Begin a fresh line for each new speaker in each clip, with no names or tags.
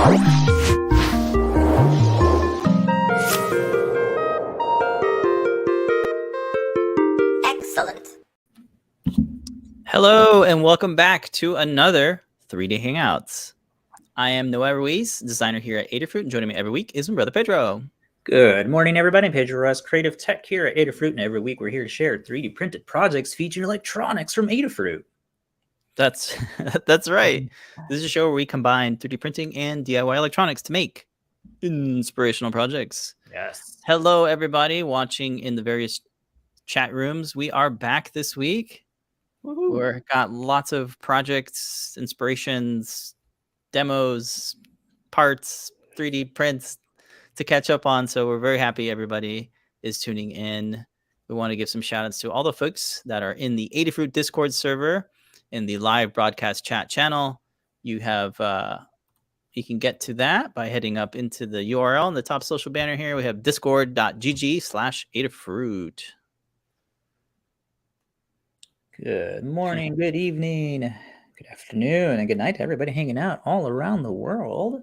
Excellent.
Hello, and welcome back to another 3D Hangouts. I am Noah Ruiz, designer here at Adafruit, and joining me every week is my brother Pedro.
Good morning, everybody. I'm Pedro Russ, creative tech here at Adafruit, and every week we're here to share 3D printed projects featuring electronics from Adafruit.
That's right. This is a show where we combine 3D printing and DIY electronics to make inspirational projects.
Yes.
Hello, everybody watching in the various chat rooms. We are back this week. We've got lots of projects, inspirations, demos, parts, 3D prints to catch up on. So we're very happy everybody is tuning in. We want to give some shout outs to all the folks that are in the Adafruit Discord server, in the live broadcast chat channel. You have you can get to that by heading up into the URL in the top social banner here. We have discord.gg/Adafruit.
Good morning, good evening, good afternoon, and good night to everybody hanging out all around the world.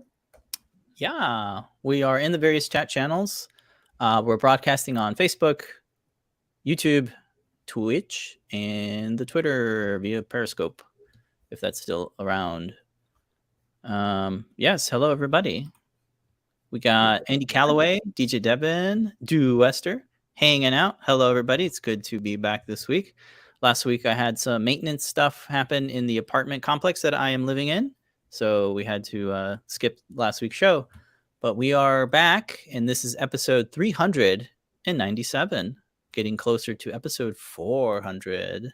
Yeah, we are in the various chat channels. We're broadcasting on Facebook, YouTube, Twitch, and the Twitter via Periscope, if that's still around. Yes, hello, everybody. We got Andy Calloway, DJ Devin, Du Wester hanging out. Hello, everybody. It's good to be back this week. Last week, I had some maintenance stuff happen in the apartment complex that I am living in. So we had to skip last week's show, but we are back, and this is episode 397, getting closer to episode 400.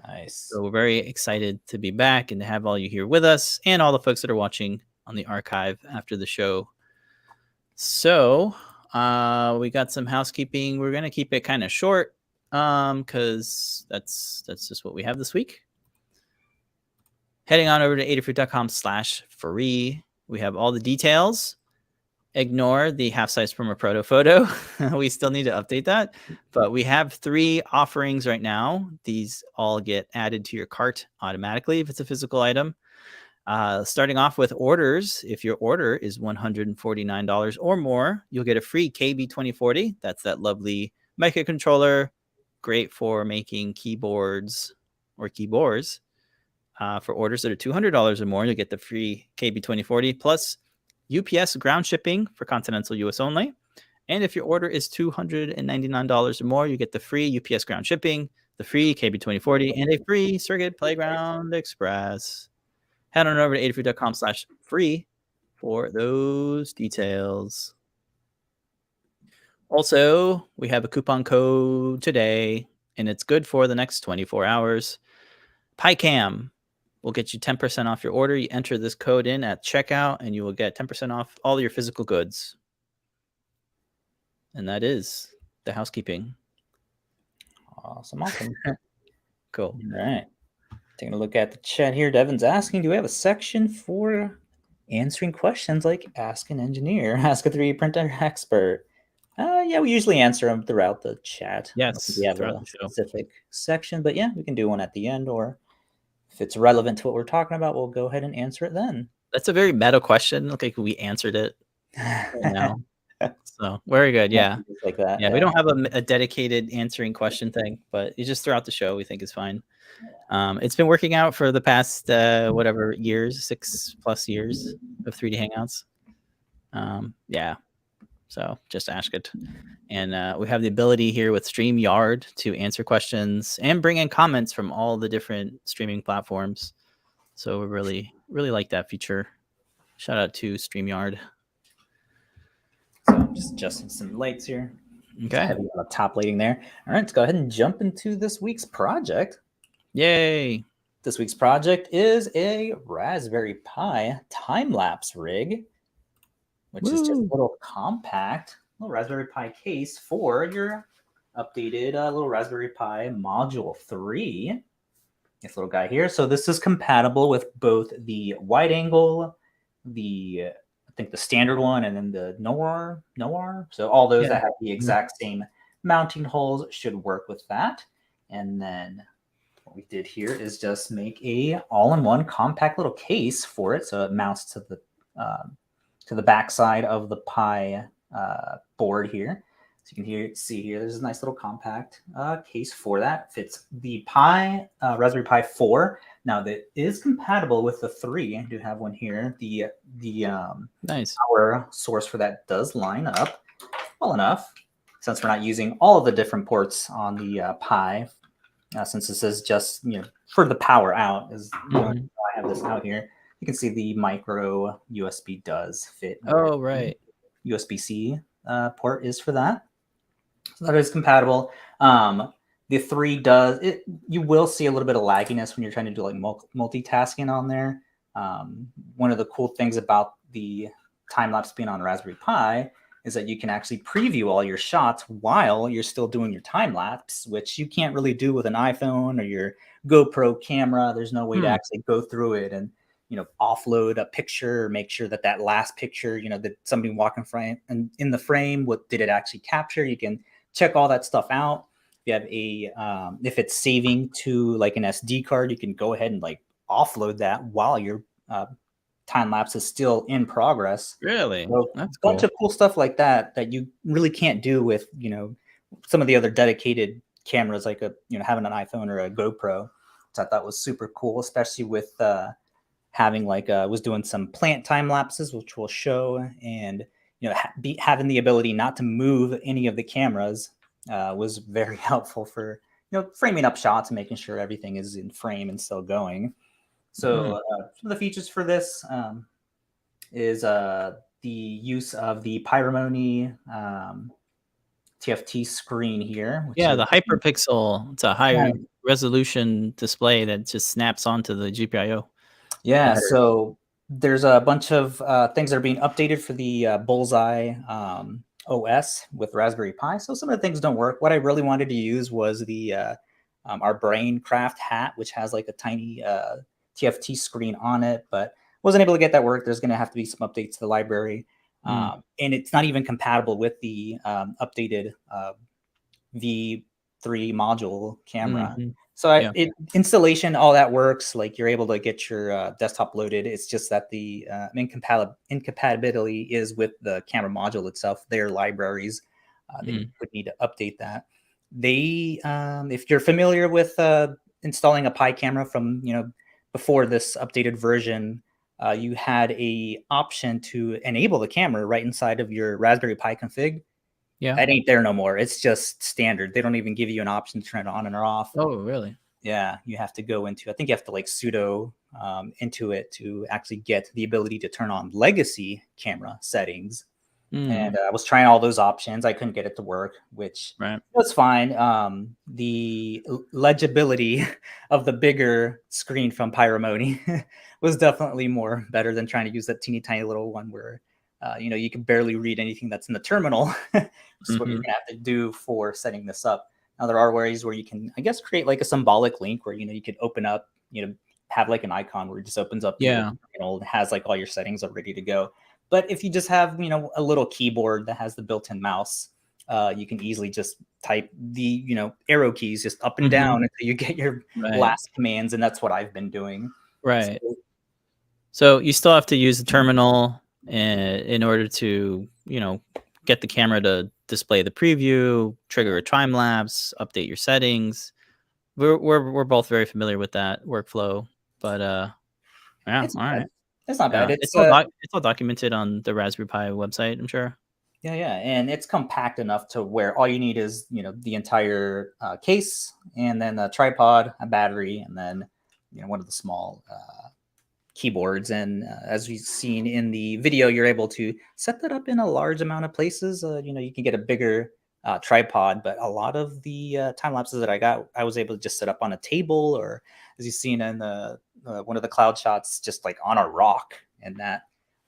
Nice.
So we're very excited to be back and to have all you here with us, and all the folks that are watching on the archive after the show. So we got some housekeeping. We're going to keep it kind of short because that's just what we have this week. Heading on over to adafruit.com/free. We have all the details. Ignore the half-size Prima Proto photo. We still need to update that. But we have 3 offerings right now. These all get added to your cart automatically if it's a physical item. Starting off with orders. If your order is $149 or more, you'll get a free KB2040. That's that lovely microcontroller. Great for making keyboards or keyboards. For orders that are $200 or more, you'll get the free KB2040 plus UPS ground shipping for continental US only. And if your order is $299 or more, you get the free UPS ground shipping, the free KB2040, and a free Circuit Playground Express. Head on over to adafruit.com/free for those details. Also, we have a coupon code today, and it's good for the next 24 hours. PyCam will get you 10% off your order. You enter this code in at checkout, and you will get 10% off all your physical goods. And that is the housekeeping.
Awesome.
Cool.
All right. Taking a look at the chat here. Devin's asking, do we have a section for answering questions like Ask an Engineer, Ask a 3D Printer Expert? Yeah, we usually answer them throughout the chat.
Yes,
we have a specific section, but yeah, we can do one at the end, or if it's relevant to what we're talking about, we'll go ahead and answer it then.
That's a very meta question. Look like we answered it right now. So very good. Yeah.
Like that.
Yeah. We don't have a dedicated answering question thing, but you just throughout the show, we think is fine. It's been working out for the past, years, 6+ years of 3D Hangouts. Yeah. So just ask it. And we have the ability here with StreamYard to answer questions and bring in comments from all the different streaming platforms. So we really, really like that feature. Shout out to StreamYard.
So I'm just adjusting some lights here.
Okay.
Heavy on the top lighting there. All right, let's go ahead and jump into this week's project.
Yay.
This week's project is a Raspberry Pi time-lapse rig, which is just a little compact little Raspberry Pi case for your updated little Raspberry Pi Module 3. This little guy here. So this is compatible with both the wide angle, I think the standard one, and then the Noir. So all those that have the exact same mounting holes should work with that. And then what we did here is just make a all-in-one compact little case for it. So it mounts to the to the back side of the Pi board here. So you can see here, there's a nice little compact case for that. Fits the Pi Raspberry Pi 4. Now that is compatible with the 3. I do have one here. The
nice
power source for that does line up well enough, since we're not using all of the different ports on the Pi. Since this is just for the power out, I have this out here. You can see the micro USB does fit.
Oh, right.
USB-C port is for that. So that is compatible. The 3 does it. You will see a little bit of lagginess when you're trying to do like multitasking on there. One of the cool things about the time-lapse being on Raspberry Pi is that you can actually preview all your shots while you're still doing your time-lapse, which you can't really do with an iPhone or your GoPro camera. There's no way to actually go through it and offload a picture or make sure that that last picture, that somebody walking frame and in the frame, what did it actually capture? You can check all that stuff out. If you have a, if it's saving to like an SD card, you can go ahead and like offload that while your time lapse is still in progress.
Really?
So
That's
a bunch
cool.
of cool stuff like that you really can't do with some of the other dedicated cameras, like having an iPhone or a GoPro. So I thought was super cool, especially with having like was doing some plant time lapses, which we'll show, and having the ability not to move any of the cameras was very helpful for framing up shots and making sure everything is in frame and still going. So some of the features for this is the use of the Pimoroni TFT screen here. Which is,
the hyperpixel. It's a high resolution display that just snaps onto the GPIO.
Yeah, so there's a bunch of things that are being updated for the Bullseye OS with Raspberry Pi. So some of the things don't work. What I really wanted to use was the our Braincraft hat, which has like a tiny TFT screen on it, but wasn't able to get that work. There's going to have to be some updates to the library. And it's not even compatible with the updated V3 module camera. So installation, all that works. Like you're able to get your desktop loaded. It's just that the incompatibility is with the camera module itself. Their libraries, they would need to update that. They, if you're familiar with installing a Pi camera from before this updated version, you had a option to enable the camera right inside of your Raspberry Pi config.
Yeah,
that ain't there no more. It's just standard. They don't even give you an option to turn it on and off.
Oh, really?
Yeah, you have to go into, I think you have to like sudo into it to actually get the ability to turn on legacy camera settings. And I was trying all those options. I couldn't get it to work, which was fine. The legibility of the bigger screen from Pimoroni was definitely more better than trying to use that teeny tiny little one where you can barely read anything that's in the terminal, which is what you're gonna have to do for setting this up. Now there are ways where you can, I guess, create like a symbolic link where you could open up, have like an icon where it just opens up, it has like all your settings are ready to go. But if you just have, a little keyboard that has the built-in mouse, you can easily just type the, arrow keys just up and down until you get your last commands, and that's what I've been doing.
Right. So you still have to use the terminal in order to, get the camera to display the preview, trigger a time lapse, update your settings. We're both very familiar with that workflow, but yeah,
It's
all right.
It's not bad.
It's all documented on the Raspberry Pi website, I'm sure.
Yeah, and it's compact enough to where all you need is the entire case, and then a tripod, a battery, and then one of the small keyboards. And as we've seen in the video, you're able to set that up in a large amount of places. You can get a bigger tripod, but a lot of the time lapses that I got, I was able to just set up on a table, or as you've seen in the one of the cloud shots, just like on a rock, and that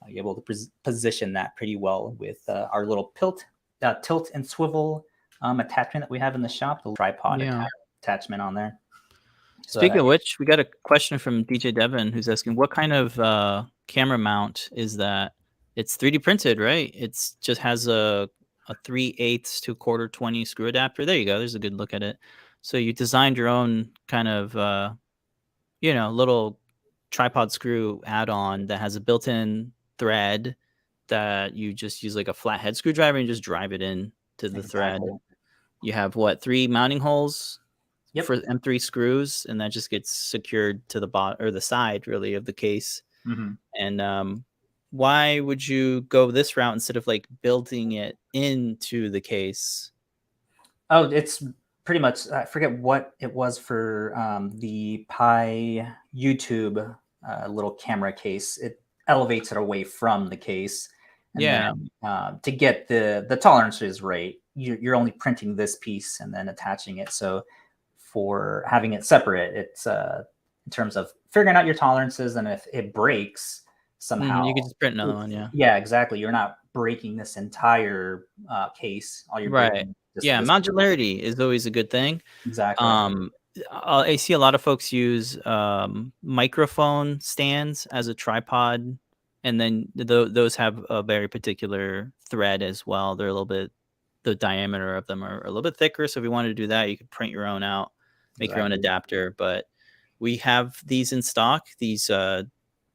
you're able to position that pretty well with our little tilt and swivel attachment that we have in the shop, the tripod attachment on there. So
speaking of which, we got a question from DJ Devin who's asking, what kind of camera mount is that? It's 3D printed, right? It's just has a 3/8 to 1/4 20 screw adapter. There you go. There's a good look at it. So you designed your own kind of, little tripod screw add-on that has a built-in thread that you just use like a flathead screwdriver and just drive it in to the thread. You have what, 3 mounting holes for M3 screws, and that just gets secured to the bottom or the side really of the case. And why would you go this route instead of like building it into the case?
Oh, it's pretty much, I forget what it was for the Pi YouTube little camera case. It elevates it away from the case. And then to get the tolerances right, you're only printing this piece and then attaching it. So for having it separate, it's in terms of figuring out your tolerances, and if it breaks somehow,
you can just print another one.
Yeah, exactly. You're not breaking this entire case. All you're breaking.
Yeah, modularity is always a good thing.
Exactly.
I see a lot of folks use microphone stands as a tripod, and then those have a very particular thread as well. They're a little bit, the diameter of them are a little bit thicker. So if you wanted to do that, you could print your own out, make your own adapter. But we have these in stock, these tripod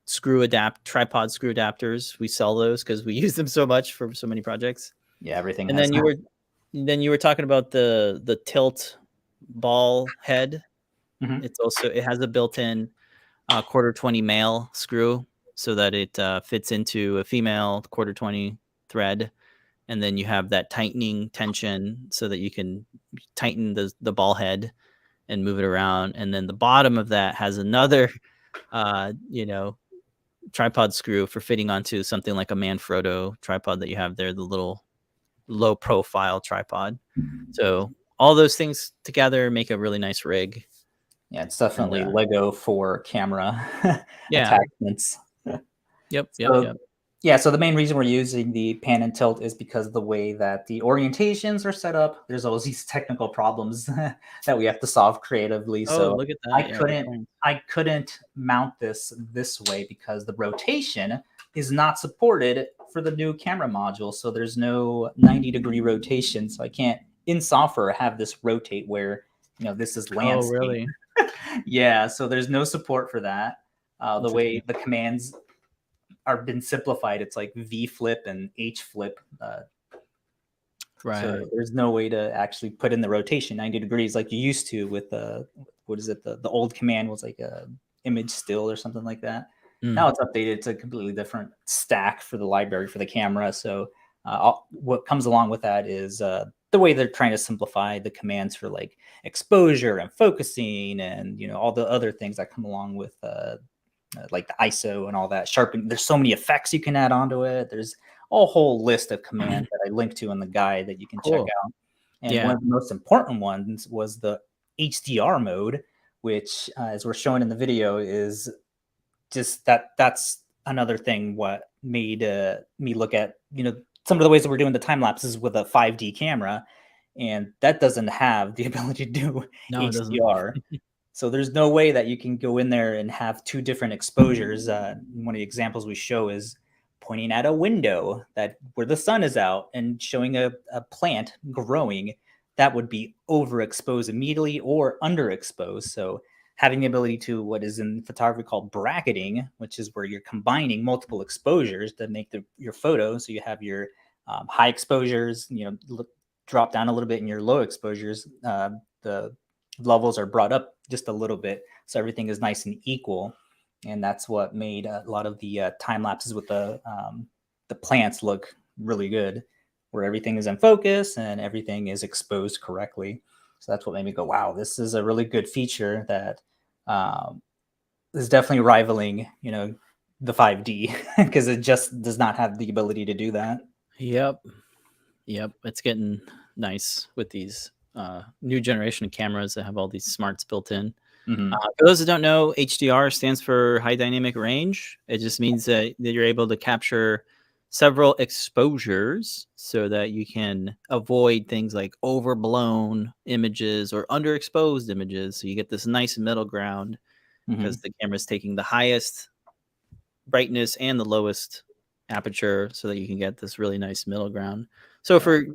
screw adapters. We sell those because we use them so much for so many projects.
Yeah, everything.
And then you were talking about the tilt ball head. It has a built-in 1/4-20 male screw so that it fits into a female 1/4-20 thread, and then you have that tightening tension so that you can tighten the ball head and move it around. And then the bottom of that has another tripod screw for fitting onto something like a Manfrotto tripod that you have there, the little low profile tripod. So all those things together make a really nice rig.
Yeah, it's definitely Lego for camera attachments.
Yep.
Yeah, so the main reason we're using the pan and tilt is because of the way that the orientations are set up. There's always these technical problems that we have to solve creatively. So
look at that.
I couldn't mount this way because the rotation is not supported for the new camera module. So there's no 90-degree rotation. So I can't in software have this rotate where, this is landscape.
Oh, really?
Yeah, so there's no support for that. The way the commands are been simplified, it's like V flip and H flip.
Right.
So there's no way to actually put in the rotation 90 degrees like you used to with the old command was like a image still or something like that. Now it's updated. It's a completely different stack for the library for the camera. So what comes along with that is the way they're trying to simplify the commands for like exposure and focusing and all the other things that come along with like the ISO and all that sharpening. There's so many effects you can add onto it. There's a whole list of commands that I linked to in the guide that you can check out. And one of the most important ones was the HDR mode, which as we're showing in the video is just that's another thing what made me look at some of the ways that we're doing the time lapses with a 5D camera, and that doesn't have the ability to do HDR. So there's no way that you can go in there and have two different exposures. One of the examples we show is pointing at a window where the sun is out and showing a plant growing. That would be overexposed immediately or underexposed. So having the ability to what is in photography called bracketing, which is where you're combining multiple exposures to make your photo. So you have your high exposures, drop down a little bit, in your low exposures, the levels are brought up just a little bit, so everything is nice and equal. And that's what made a lot of the time lapses with the plants look really good, where everything is in focus and everything is exposed correctly. So that's what made me go, wow, this is a really good feature that is definitely rivaling, the 5D because it just does not have the ability to do that.
Yep. It's getting nice with these new generation of cameras that have all these smarts built in. For those that don't know, HDR stands for high dynamic range. It just means that you're able to capture several exposures so that you can avoid things like overblown images or underexposed images. So you get this nice middle ground because the camera is taking the highest brightness and the lowest aperture so that you can get this really nice middle ground. So for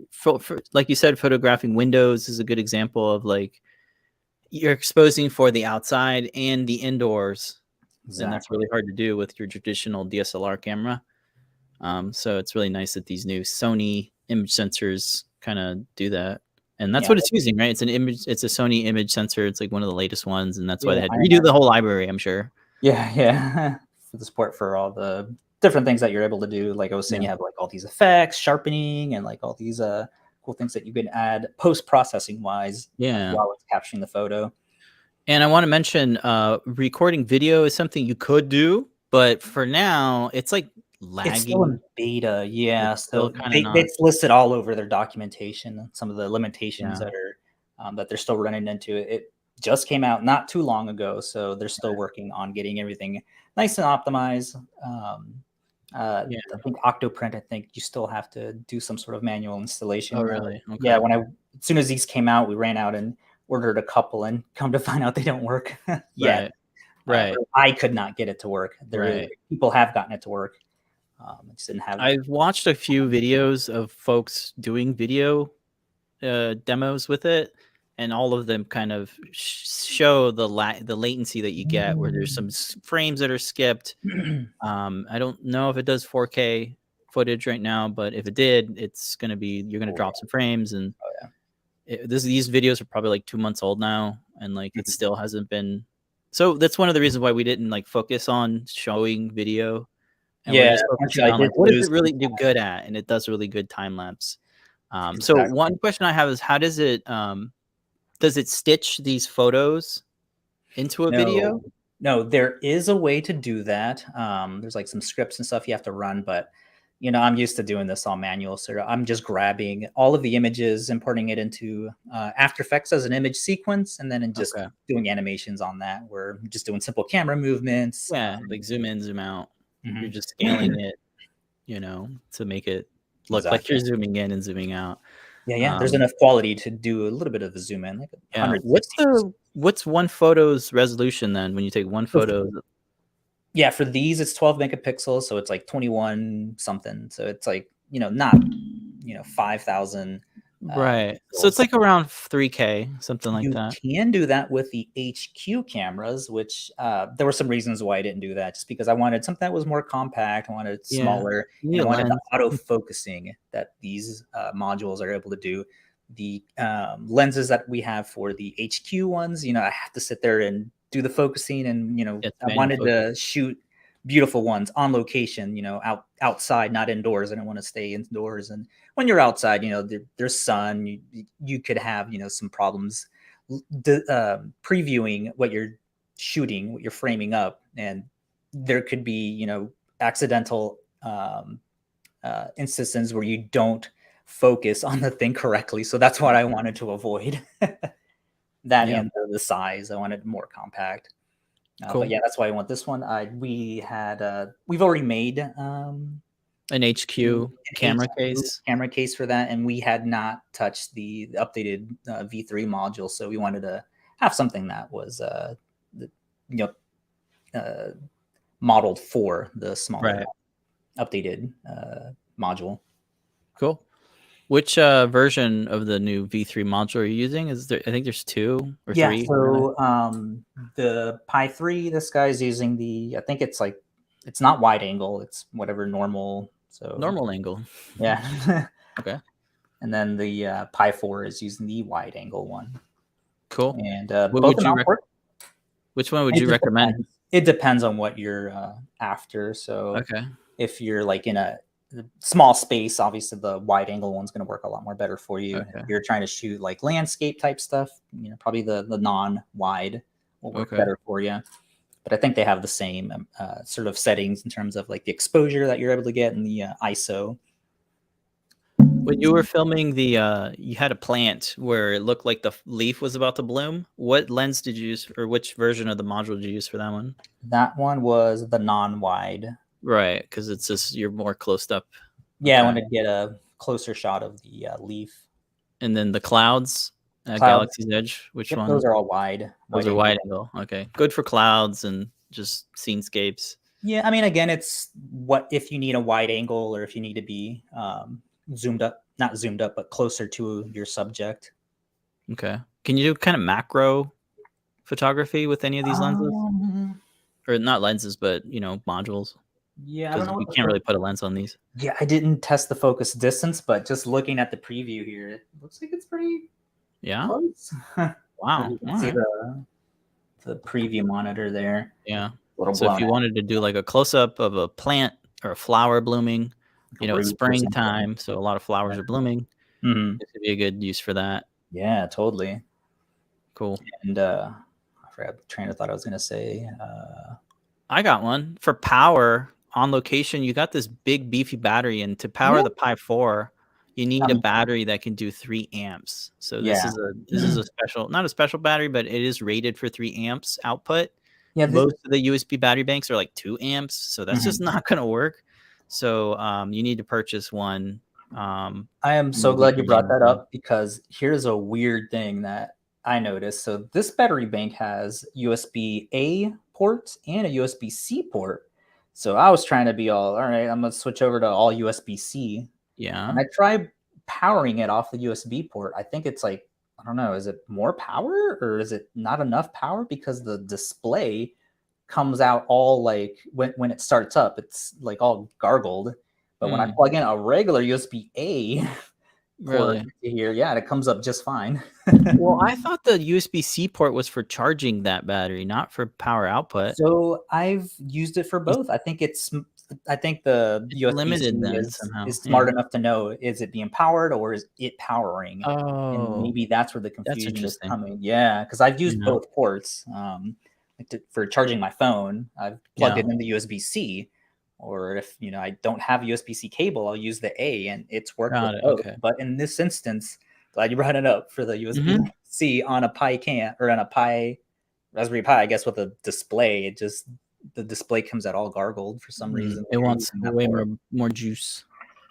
like you said, photographing windows is a good example of like you're exposing for the outside and the indoors. Exactly. And that's really hard to do with your traditional DSLR camera. So it's really nice that these new Sony image sensors kind of do that. And that's
Yeah.
what it's using, right? It's a Sony image sensor. It's like one of the latest ones, and that's why
Yeah,
they had to
I
redo the whole library, I'm sure.
Yeah. For the support for all the different things that you're able to do. Like I was saying,
Yeah.
you have like all these effects, sharpening, and like all these cool things that you can add post-processing wise
Yeah.
while it's capturing the photo.
And I want to mention recording video is something you could do, but for now, it's like
It's still in
lagging.
beta, yeah.
It's still
So
kind of not.
it's listed all over their documentation, some of the limitations
Yeah.
that are that they're still running into. It just came out not too long ago, so they're still working on getting everything nice and optimized.
Yeah.
I think Octoprint, I think you still have to do some sort of manual installation.
Oh, really? Okay.
Yeah, as soon as these came out, we ran out and ordered a couple, and come to find out they don't work yet.
Right.
I could not get it to work.
Right.
People have gotten it to work. I just didn't have.
I've watched a few videos of folks doing video demos with it, and all of them kind of show the latency that you get, where there's some frames that are skipped. I don't know if it does 4K footage right now, but if it did, it's going to be, you're going to drop some frames. And these videos are probably like 2 months old now, and like it still hasn't been. So that's one of the reasons why we didn't like focus on showing video. And we're just focusing on like, what does it really do good at? And it does really good time lapse. So one question I have is, how does it stitch these photos into a video?
No, there is a way to do that. There's like some scripts and stuff you have to run, but I'm used to doing this all manual. So I'm just grabbing all of the images, importing it into After Effects as an image sequence, and then just doing animations on that. We're just doing simple camera movements.
Yeah, like zoom in, zoom out. You're just scaling it, to make it look like you're zooming in and zooming out.
Yeah. There's enough quality to do a little bit of a zoom in, like 160.
What's one photo's resolution then when you take one photo?
Yeah, for these it's 12 megapixels, so it's like 21 something. So it's like not 5,000.
Right. So it's like around 3K, something like that.
You can do that with the HQ cameras, which there were some reasons why I didn't do that. Just because I wanted something that was more compact, I wanted it smaller, and I wanted the auto focusing that these modules are able to do. The lenses that we have for the HQ ones, I have to sit there and do the focusing, and I wanted to shoot beautiful ones on location, outside, not indoors. I don't want to stay indoors. And when you're outside, there's sun, you could have, some problems previewing what you're shooting, what you're framing up. And there could be, accidental instances where you don't focus on the thing correctly. So that's what I wanted to avoid. And the size, I wanted more compact.
Cool.
But yeah, that's why I want this one. We've already made
an HQ camera
case for that, and we had not touched the updated V3 module, so we wanted to have something that was modeled for the smaller updated module.
Cool. Which version of the new V3 module are you using? I think there's 2 or 3.
So the Pi 3, this guy's using I think it's not wide angle, it's whatever normal. So
normal angle.
Yeah.
Okay.
And then the Pi 4 is using the wide angle one.
Cool.
And
which one would you recommend?
It depends on what you're after. So if you're like in a small space, obviously the wide angle one's going to work a lot more better for you. If you're trying to shoot like landscape type stuff, probably the non-wide will work better for you. But I think they have the same sort of settings in terms of like the exposure that you're able to get and the ISO.
When you were filming you had a plant where it looked like the leaf was about to bloom. What lens did you use, or which version of the module did you use for that one?
That one was the non-wide.
Right, because it's just you're more close up.
Yeah, I wanted to get a closer shot of the leaf.
And then the clouds at Galaxy's Edge, which one?
Those are all wide.
Those are wide angle. Okay, good for clouds and just scenescapes.
Yeah, I mean, again, it's what if you need a wide angle or if you need to be not zoomed up, but closer to your subject.
Okay. Can you do kind of macro photography with any of these lenses? Or not lenses, but modules?
Yeah, I don't
because
know
we
what
can't really put a lens on these.
Yeah, I didn't test the focus distance, but just looking at the preview here, it looks like it's pretty close.
Wow.
You can
All
see
right.
the preview monitor there.
Yeah.
A little
So if
blown
you
out.
wanted to do like a close up of a plant or a flower blooming,
Like
you
a
know, it's
roof or something.
springtime, so a lot of flowers are blooming.
Mm-hmm.
This would be a good use for that.
Yeah, totally.
Cool.
And I forgot the train of thought I was gonna say.
I got one for power on location. You got this big beefy battery, and to power
Yeah.
the Pi 4, you need a battery that can do 3 amps. So this
Yeah.
is a special, not a special battery, but it is rated for 3 amps output.
Yeah.
Most of the USB battery banks are like 2 amps, so that's just not going to work. So you need to purchase one.
I am so glad you brought that up, because here's a weird thing that I noticed. So this battery bank has USB-A port and a USB-C port. So I was trying to be all right, I'm gonna switch over to all USB-C.
Yeah.
And I tried powering it off the USB port. I think it's like, I don't know, is it more power or is it not enough power? Because the display comes out all like when it starts up, it's like all gargled. But when I plug in a regular USB-A port
Really?
here, yeah, it comes up just fine.
Well, I thought the USB-C port was for charging that battery, not for power output.
So I've used it for both. I think the USB-C
limited then somehow.
is smart enough to know, is it being powered or is it powering? And
Oh,
maybe that's where the
that's
confusion is
interesting.
coming. Yeah, because I've used
Yeah.
both ports. For charging my phone, I've plugged it into USB-C, or if I don't have a USB-C cable, I'll use the A, and it's worked with both.
Okay.
But in this instance, glad you brought it up for the USB-C on a Pi can or on a Pi Raspberry Pi, I guess, with a display. The display comes out all gargled for some reason.
It wants way more juice.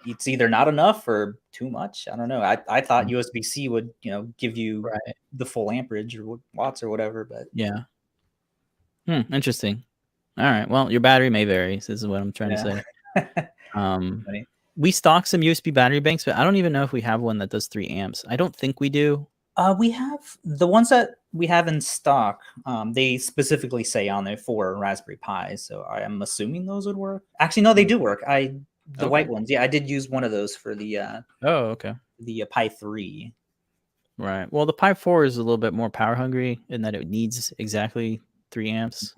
It's either not enough or too much. I don't know. I thought USB-C would give you the full amperage or watts or whatever, but
yeah. Interesting. All right. Well, your battery may vary. This is what I'm trying to say. We stock some USB battery banks, but I don't even know if we have one that does 3 amps. I don't think we do.
We have the ones that we have in stock. They specifically say on there for Raspberry Pi, so I am assuming those would work. Actually, no, they do work. The white ones, yeah, I did use one of those for the the Pi 3.
Right. Well, the Pi 4 is a little bit more power hungry in that it needs exactly 3 amps.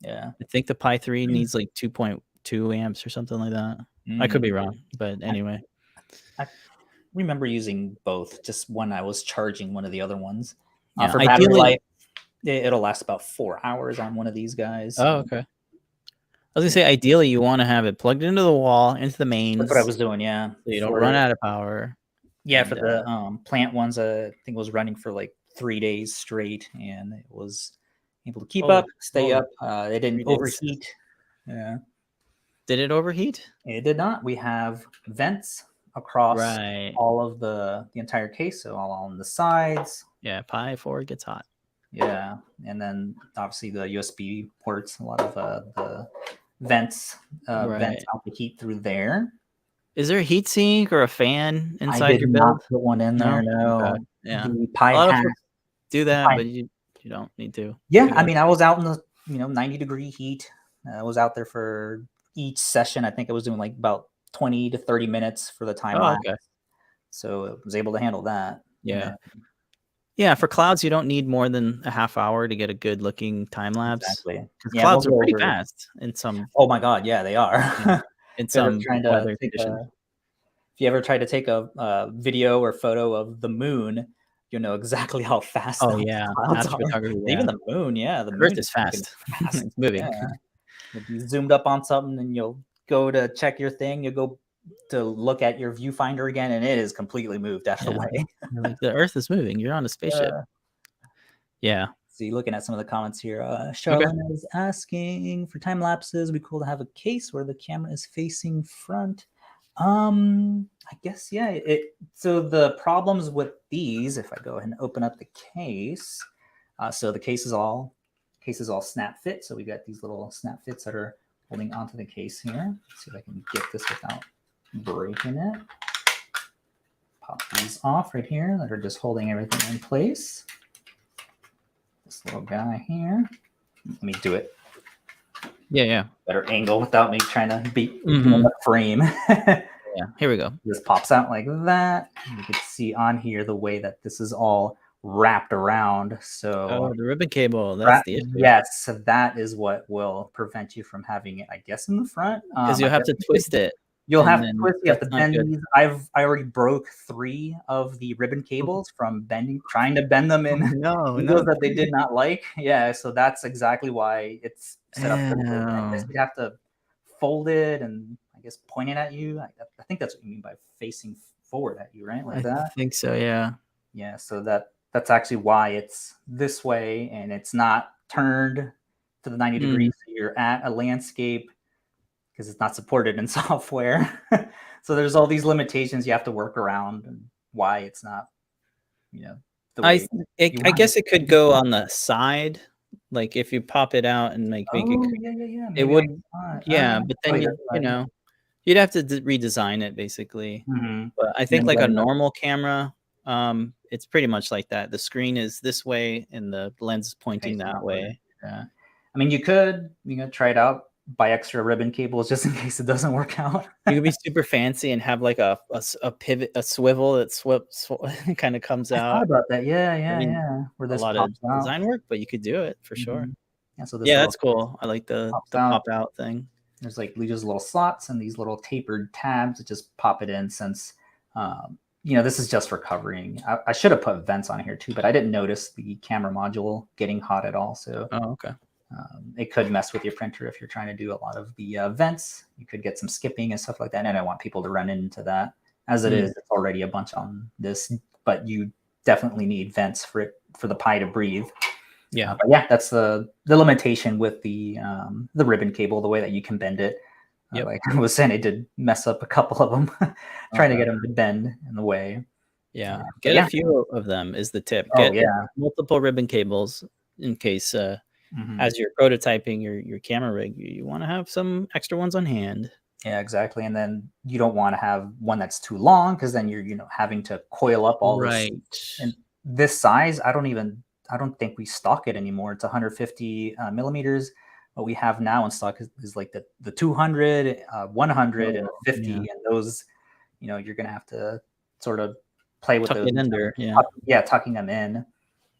Yeah.
I think the Pi 3 needs like 2.2 amps or something like that. I could be wrong, but anyway.
I remember using both, just when I was charging one of the other ones.
Yeah,
for battery life, it'll last about 4 hours on one of these guys.
Oh, okay. I was gonna say, ideally, you want to have it plugged into the wall, into the mains.
That's what I was doing, yeah.
So you don't run out of power.
Yeah, for the plant ones, I think it was running for like 3 days straight, and it was able to keep up, stay up. It didn't overheat. Yeah.
Did it overheat?
It did not. We have vents across all of the entire case, so all on the sides.
Yeah, Pi 4 gets hot.
Yeah, and then obviously the USB ports, a lot of the vents vents out the heat through there.
Is there a heat sink or a fan inside
I did
your
not
build?
put one in there. No.
Okay. Yeah.
The Pi
a lot
hat,
of folks do that, but you don't need to.
Yeah, I mean, I was out in the 90-degree heat. I was out there for each session. I think I was doing like about 20 to 30 minutes for the time lapse.
Okay.
So I was able to handle that.
Yeah. Yeah, for clouds, you don't need more than a half hour to get a good looking time lapse.
Exactly.
Because clouds are pretty fast in some.
Oh my God, yeah, they are.
In some weather conditions.
If you ever try to take a video or photo of the moon, you know exactly how fast.
Oh yeah,
clouds are. Even the moon, the
Earth is fast. It's moving.
You'll be zoomed up on something, and you'll go to check your thing. You go to look at your viewfinder again, and it is completely moved out of the way.
Like, the Earth is moving. You're on a spaceship. Yeah.
See, looking at some of the comments here, Charlene is asking for time lapses. It'd be cool to have a case where the camera is facing front. I guess so the problems with these, if I go ahead and open up the case, so the case is all snap fit. So we got these little snap fits that are holding onto the case here. Let's see if I can get this without breaking it. Pop these off right here that are just holding everything in place. This little guy here. Let me do it
Yeah.
better angle without me trying to be in
Mhm.
the frame.
Yeah. Here we go.
This pops out like that. You can see on here the way that this is all wrapped around. So
Oh, the ribbon cable. That's the issue.
yes, so that is what will prevent you from having it, I guess, in the front.
Because you'll
I
have
guess
to twist it.
you'll
and
have to
then
twist. You have to
that's not
bend
good.
these. I already broke 3 of the ribbon cables from trying to bend them in
No,
angles
no.
that they did not like. Yeah, so that's exactly why it's set up. I guess you have to fold it and I guess point it at you. I think that's what you mean by facing forward at you, right? Like
I
that.
think so, yeah.
Yeah, so that's actually why it's this way and it's not turned to the 90 degrees. So you're at a landscape because it's not supported in software. So there's all these limitations you have to work around and why it's not, the way you
I
want
guess
it.
it could go on the side. Like if you pop it out and make it,
Oh, yeah.
it
Maybe I
would,
saw it.
yeah. But then
That's right.
you'd have to redesign it basically.
Mhm.
But I
And
think
then
like a
get another.
normal camera, it's pretty much like that. The screen is this way and the lens is pointing
Facing
that
outward.
way.
Yeah. I mean, you could, try it out, buy extra ribbon cables just in case it doesn't work out.
You could be super fancy and have like a pivot, a swivel that kind of comes
I thought
out.
about that. Yeah,
I mean,
Where
a
this
lot of
pops out.
design work, but you could do it for sure.
Mhm. Yeah, so this
Yeah,
little
that's cool. I like the
pops
pop
out.
out thing.
There's like these little slots and these little tapered tabs that just pop it in since, this is just for covering. I should have put vents on here too, but I didn't notice the camera module getting hot at all. So
Oh, okay.
it could mess with your printer if you're trying to do a lot of the vents. You could get some skipping and stuff like that. And I don't want people to run into that. As it is, it's already a bunch on this, but you definitely need vents for the Pi to breathe.
Yeah.
But yeah, that's the limitation with the ribbon cable, the way that you can bend it.
Yep.
Like I was saying, it did mess up a couple of them, trying to get them to bend in the way.
Yeah. Get a few of them is the tip.
Oh,
Get multiple ribbon cables in case as you're prototyping your camera rig, you want to have some extra ones on hand.
Yeah, exactly. And then you don't want to have one that's too long because then you're having to coil up all this. And this size, I don't think we stock it anymore. It's 150 millimeters. What we have now in stock is like the 200, 100, and 50. And those, you're gonna have to sort of play with
Tuck
those.
it under,
tucking them in.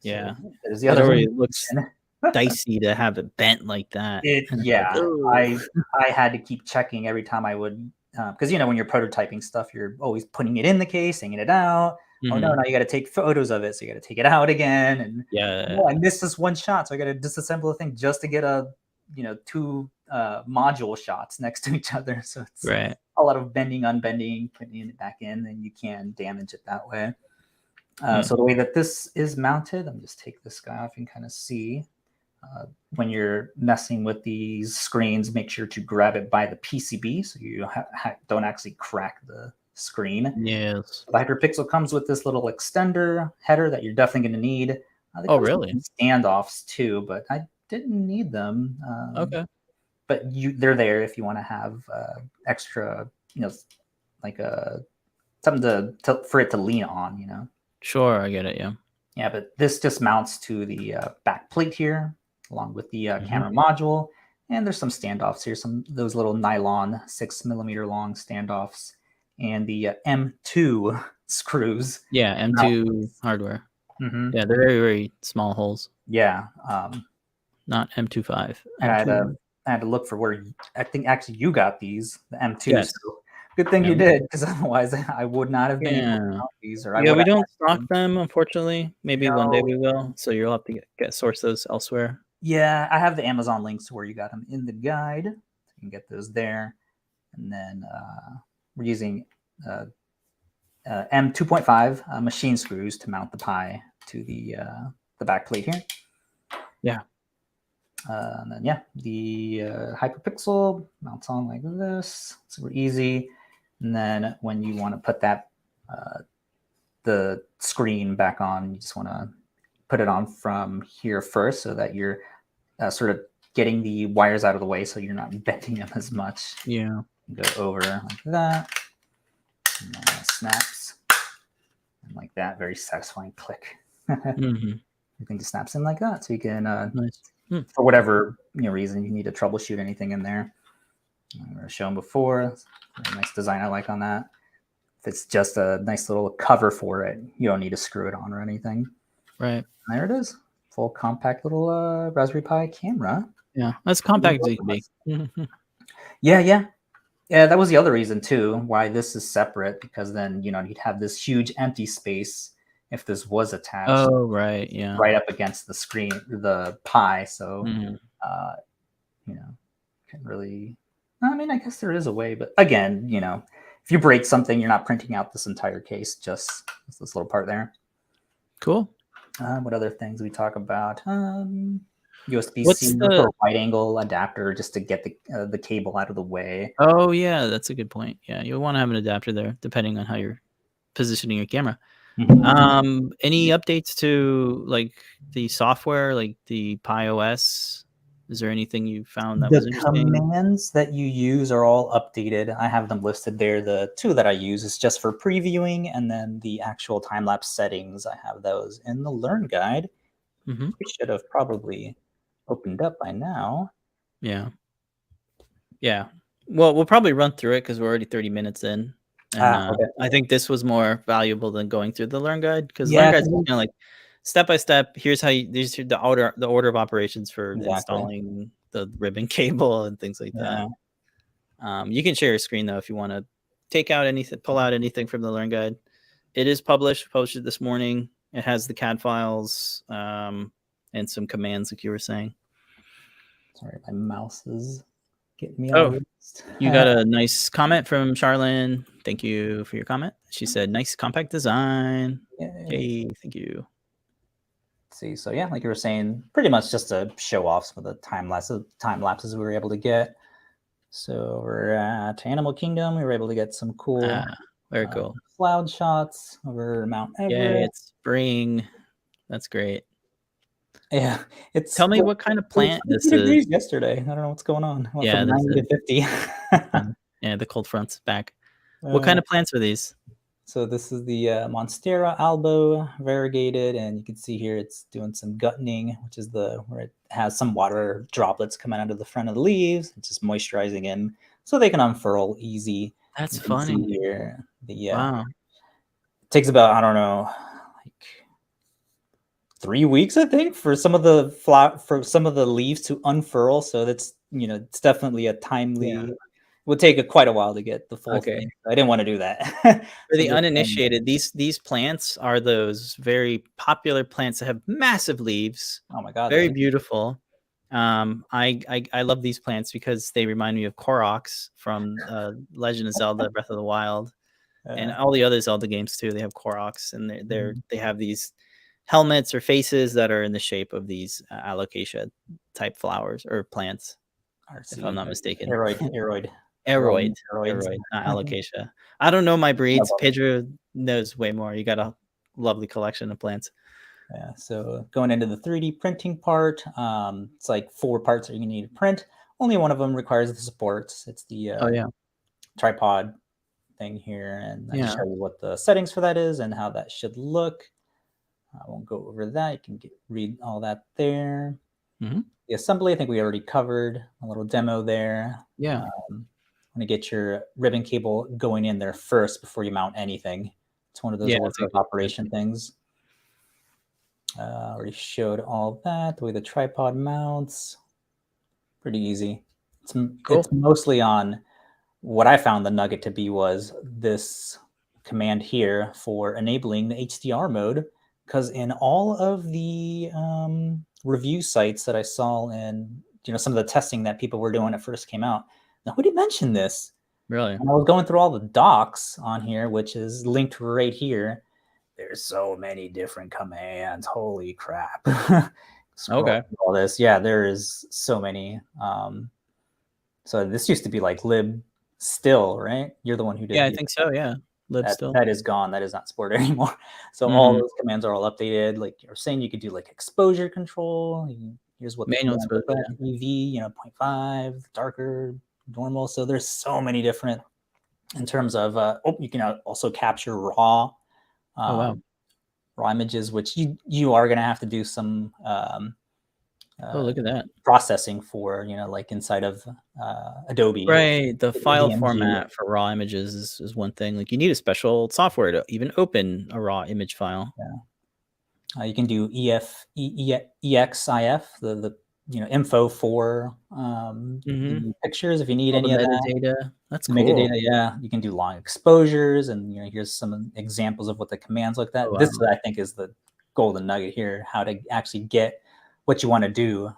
Yeah,
so there's the other.
It already looks dicey to have it bent like that.
I had to keep checking every time I would, because when you're prototyping stuff, you're always putting it in the case, hanging it out. Oh no, now you got to take photos of it, so you got to take it out again. And I missed this one shot, so I got to disassemble the thing just to get a 2 module shots next to each other. So it's a lot of bending, unbending, putting it back in, and you can damage it that way. So the way that this is mounted, let me just take this guy off and kind of see. When you're messing with these screens, make sure to grab it by the PCB so you don't actually crack the screen.
Yes.
The Hyperpixel comes with this little extender header that you're definitely going to need.
Really?
Standoffs too, but I didn't need them.
Okay.
But they're there if you want to have extra, like something for it to lean on.
Sure, I get it. Yeah.
Yeah, but this just mounts to the back plate here, along with the camera module. And there's some standoffs here, those little nylon 6 millimeter long standoffs, and the M2 screws.
Yeah, M2 hardware. Yeah, they're very, very small holes.
Yeah.
Not M25.
And I had to look for where I think actually you got these, the M2s.
Yes.
So good thing you did, because otherwise I would not have been able to mount these.
We don't stock them, unfortunately. Maybe one day we will. So you'll have to source those elsewhere.
Yeah, I have the Amazon links to where you got them in the guide. You can get those there. And then we're using M2.5 machine screws to mount the Pi to the back plate here.
Yeah.
And then the Hyperpixel mounts on like this. Super easy. And then when you want to put that the screen back on, you just want to put it on from here first, so that you're sort of getting the wires out of the way, so you're not bending them as much.
Yeah.
Go over like that. And then it snaps. And like that, very satisfying click. Everything just snaps in like that, so you can for whatever reason you need to troubleshoot anything in there. I'm going to show them before. Nice design I like on that. If it's just a nice little cover for it, you don't need to screw it on or anything.
Right.
And there it is. Full compact little Raspberry Pi camera.
Yeah, that's compact as it can be.
Yeah. That was the other reason too why this is separate, because then you'd have this huge empty space if this was attached.
Oh, right. Yeah.
Right up against the screen, the Pi. So, can't really. I mean, I guess there is a way, but again, if you break something, you're not printing out this entire case, just this little part there.
Cool.
What other things we talk about? USB-C for a wide angle adapter just to get the cable out of the way.
Oh yeah, that's a good point. Yeah, you'll want to have an adapter there, depending on how you're positioning your camera. Any updates to like the software, like the Pi OS? Is there anything you found that was interesting?
The commands that you use are all updated. I have them listed there. The two that I use is just for previewing, and then the actual time-lapse settings, I have those in the Learn Guide. We should have probably opened up by now.
Yeah. Well, we'll probably run through it because we're already 30 minutes in. And okay. I think this was more valuable than going through the Learn Guide, because Learn Guide is kind of like step by step. Here's how these are the order of operations for installing the ribbon cable and things like that. You can share your screen though if you want to take out anything, pull out anything from the Learn Guide. It is posted this morning. It has the CAD files and some commands, like you were saying.
Sorry, my mouse is getting me.
You got a nice comment from Charlene. Thank you for your comment. She said, "Nice compact design." Yay, thank you.
Let's see, so yeah, like you were saying, pretty much just to show off some of the time lapses we were able to get. So we're at Animal Kingdom. We were able to get some cool,
very cool
cloud shots over Mount Everest.
Yeah, it's spring. That's great.
Yeah,
Tell me what kind of plant this
is. Yesterday, I don't know what's going on.
Yeah,
from 90 to 50.
Yeah, the cold front's back. What kind of plants are these?
So this is the Monstera albo variegated, and you can see here it's doing some gutting, which is where it has some water droplets coming out of the front of the leaves. It's just moisturizing them so they can unfurl easy.
That's funny.
Here,
wow.
It takes about, I don't know, like 3 weeks, I think, for some of the leaves to unfurl. So that's it's definitely a timely. Yeah. It would take quite a while to get the full thing. I didn't want to do that.
For the uninitiated, these plants are those very popular plants that have massive leaves.
Oh my god,
very beautiful. I love these plants because they remind me of Koroks from Legend of Zelda: Breath of the Wild, and all the other Zelda games too. They have Koroks, and they have these helmets or faces that are in the shape of these alocasia type flowers or plants, if I'm not mistaken. Aroid, not alocasia. I don't know my breeds. Pedro knows way more. You got a lovely collection of plants.
Yeah, so going into the 3D printing part, it's like 4 parts that you need to print. Only one of them requires the supports. It's the tripod thing here, and I show you what the settings for that is and how that should look. I won't go over that. You can read all that there. The assembly, I think we already covered a little demo there.
Yeah.
Want to get your ribbon cable going in there first before you mount anything. It's one of those order of operation things. Already showed all that. The way the tripod mounts, pretty easy. It's mostly on what I found the nugget to be was this command here for enabling the HDR mode, because in all of the review sites that I saw and some of the testing that people were doing when it first came out, nobody mentioned this.
Really?
And I was going through all the docs on here, which is linked right here. There's so many different commands. Holy crap.
Okay.
All this. Yeah, there is so many. So this used to be like lib still, right? You're the one who did.
Yeah, I think so. Yeah. Lib still.
That is gone. That is not supported anymore. So all those commands are all updated. Like you're saying, you could do like exposure control. Here's what
manual exposure.
EV, 0.5, darker, normal. So there's so many different in terms of you can also capture raw raw images, which you are going to have to do some
Look at that.
processing for, like inside of Adobe.
Right. The file
DMG.
format for raw images is one thing. Like you need a special software to even open a raw image file.
Yeah. You can do EXIF, the info for pictures if you need
All the
any of that.
metadata. That's
The
cool.
metadata, yeah. You can do long exposures, and here's some examples of what the commands like that.
Oh, wow.
This, I think, is the golden nugget here: how to actually get what you want to do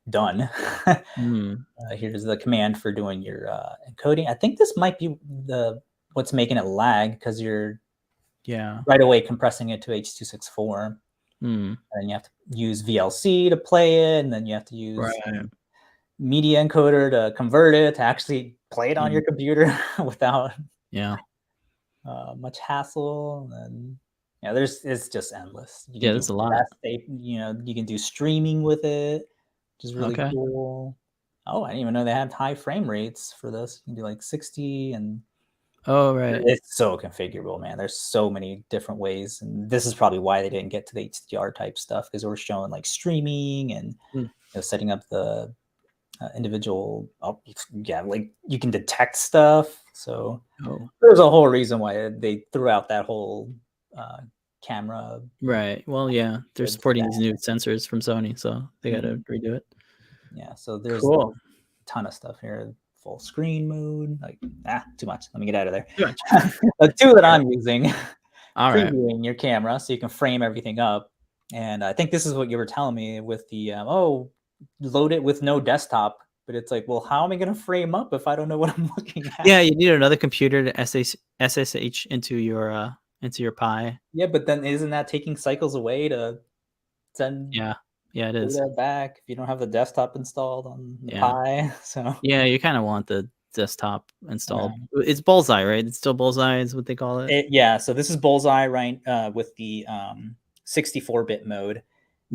done. Here's the command for doing your encoding. I think this might be what's making it lag, because you're right away compressing it to H.264. And then you have to use VLC to play it, and then you have to use media encoder to convert it to actually play it on your computer without much hassle. And it's just endless. You can
there's
do
a lot.
you can do streaming with it, which is really cool. Oh, I didn't even know they had high frame rates for this. You can do like 60, and it's so configurable, man. There's so many different ways, and this is probably why they didn't get to the HDR type stuff, because we're showing like streaming and setting up the individual. Like you can detect stuff. So there's a whole reason why they threw out that whole camera.
Right. Well, yeah, they're supporting these new sensors from Sony, so they got to redo it.
Yeah. So there's a ton of stuff here. Full screen mode, like too much. Let me get out of there.
Too much.
The two that I'm using,
previewing
your camera so you can frame everything up. And I think this is what you were telling me with the load it with no desktop. But it's like, well, how am I going to frame up if I don't know what I'm looking at?
Yeah, you need another computer to SSH into your Pi.
Yeah, but then isn't that taking cycles away to send?
Yeah, it is.
That back if you don't have the desktop installed on the Pi. So
you kind of want the desktop installed. It's Bullseye, right? It's still Bullseye is what they call it.
So this is Bullseye, right? With the 64-bit mode.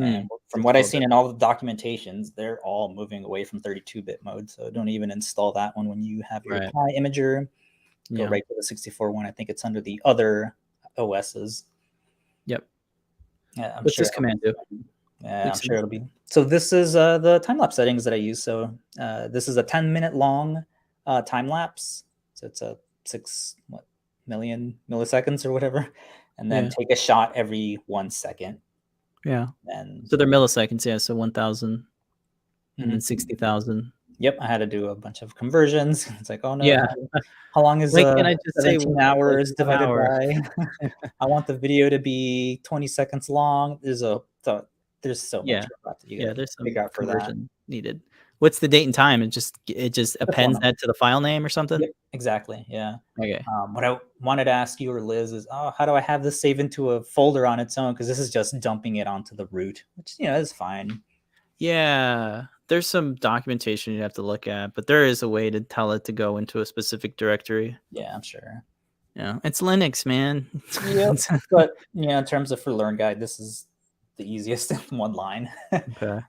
And from what I've seen in all the documentations, they're all moving away from 32-bit mode. So don't even install that one when you have your Pi imager. Go right to the 64 one. I think it's under the other OSs.
Yep.
Yeah.
What's this command do?
Yeah, I'm sure it'll be. So this is the time lapse settings that I use. So this is a 10-minute long time lapse. So it's a 6 million milliseconds or whatever, and then take a shot every 1 second.
Yeah.
And
so they're milliseconds. Yeah. So 1,000 and then 60,000.
Yep. I had to do a bunch of conversions. It's like, oh no.
Yeah.
How long is
can I just
17 hours divided
by?
I want the video to be 20 seconds long. There's so much.
There's some conversion needed. What's the date and time? It just appends that to the file name or something?
Yep, exactly. Yeah.
Okay.
What I wanted to ask you or Liz is, how do I have this save into a folder on its own? Because this is just dumping it onto the root, which is fine.
Yeah. There's some documentation you have to look at, but there is a way to tell it to go into a specific directory.
Yeah, I'm sure.
Yeah, it's Linux, man.
Yep. But in terms of for Learn Guide, this is the easiest in one line.
Okay.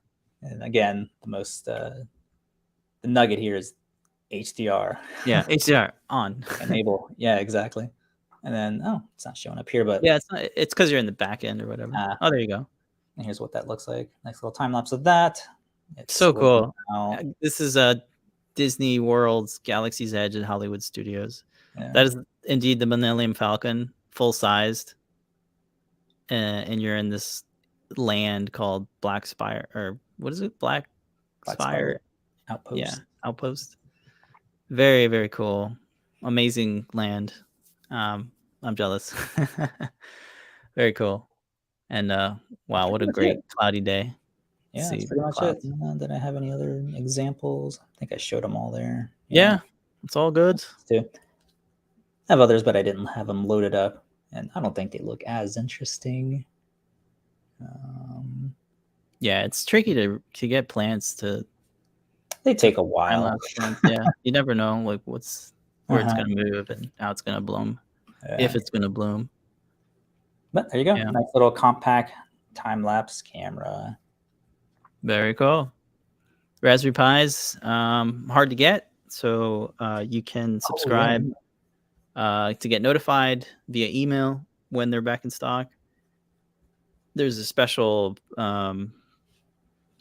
And again, the most the nugget here is HDR.
Yeah, HDR on.
Enable. Yeah, exactly. And then it's not showing up here, but
yeah, it's because you're in the back end or whatever. There you go.
And here's what that looks like. Nice little time lapse of that.
It's so cool. This is Disney World's Galaxy's Edge at Hollywood Studios. Yeah. That is indeed the Millennium Falcon, full sized, and you're in this land called Black Spire, or what is it? Black Spire
Outpost.
Yeah, Outpost. Very, very cool. Amazing land. I'm jealous. Very cool. And wow, what a great cloudy day.
Yeah, that's pretty much it. Did I have any other examples? I think I showed them all there.
Yeah, it's all good.
Too. I have others, but I didn't have them loaded up, and I don't think they look as interesting.
Yeah, it's tricky to get plants to.
They take a while.
Yeah, you never know like where it's gonna move and how it's gonna bloom, if it's gonna bloom.
But there you go. Yeah. Nice little compact time lapse camera.
Very cool. Raspberry Pis, hard to get, so you can subscribe to get notified via email when they're back in stock. There's a special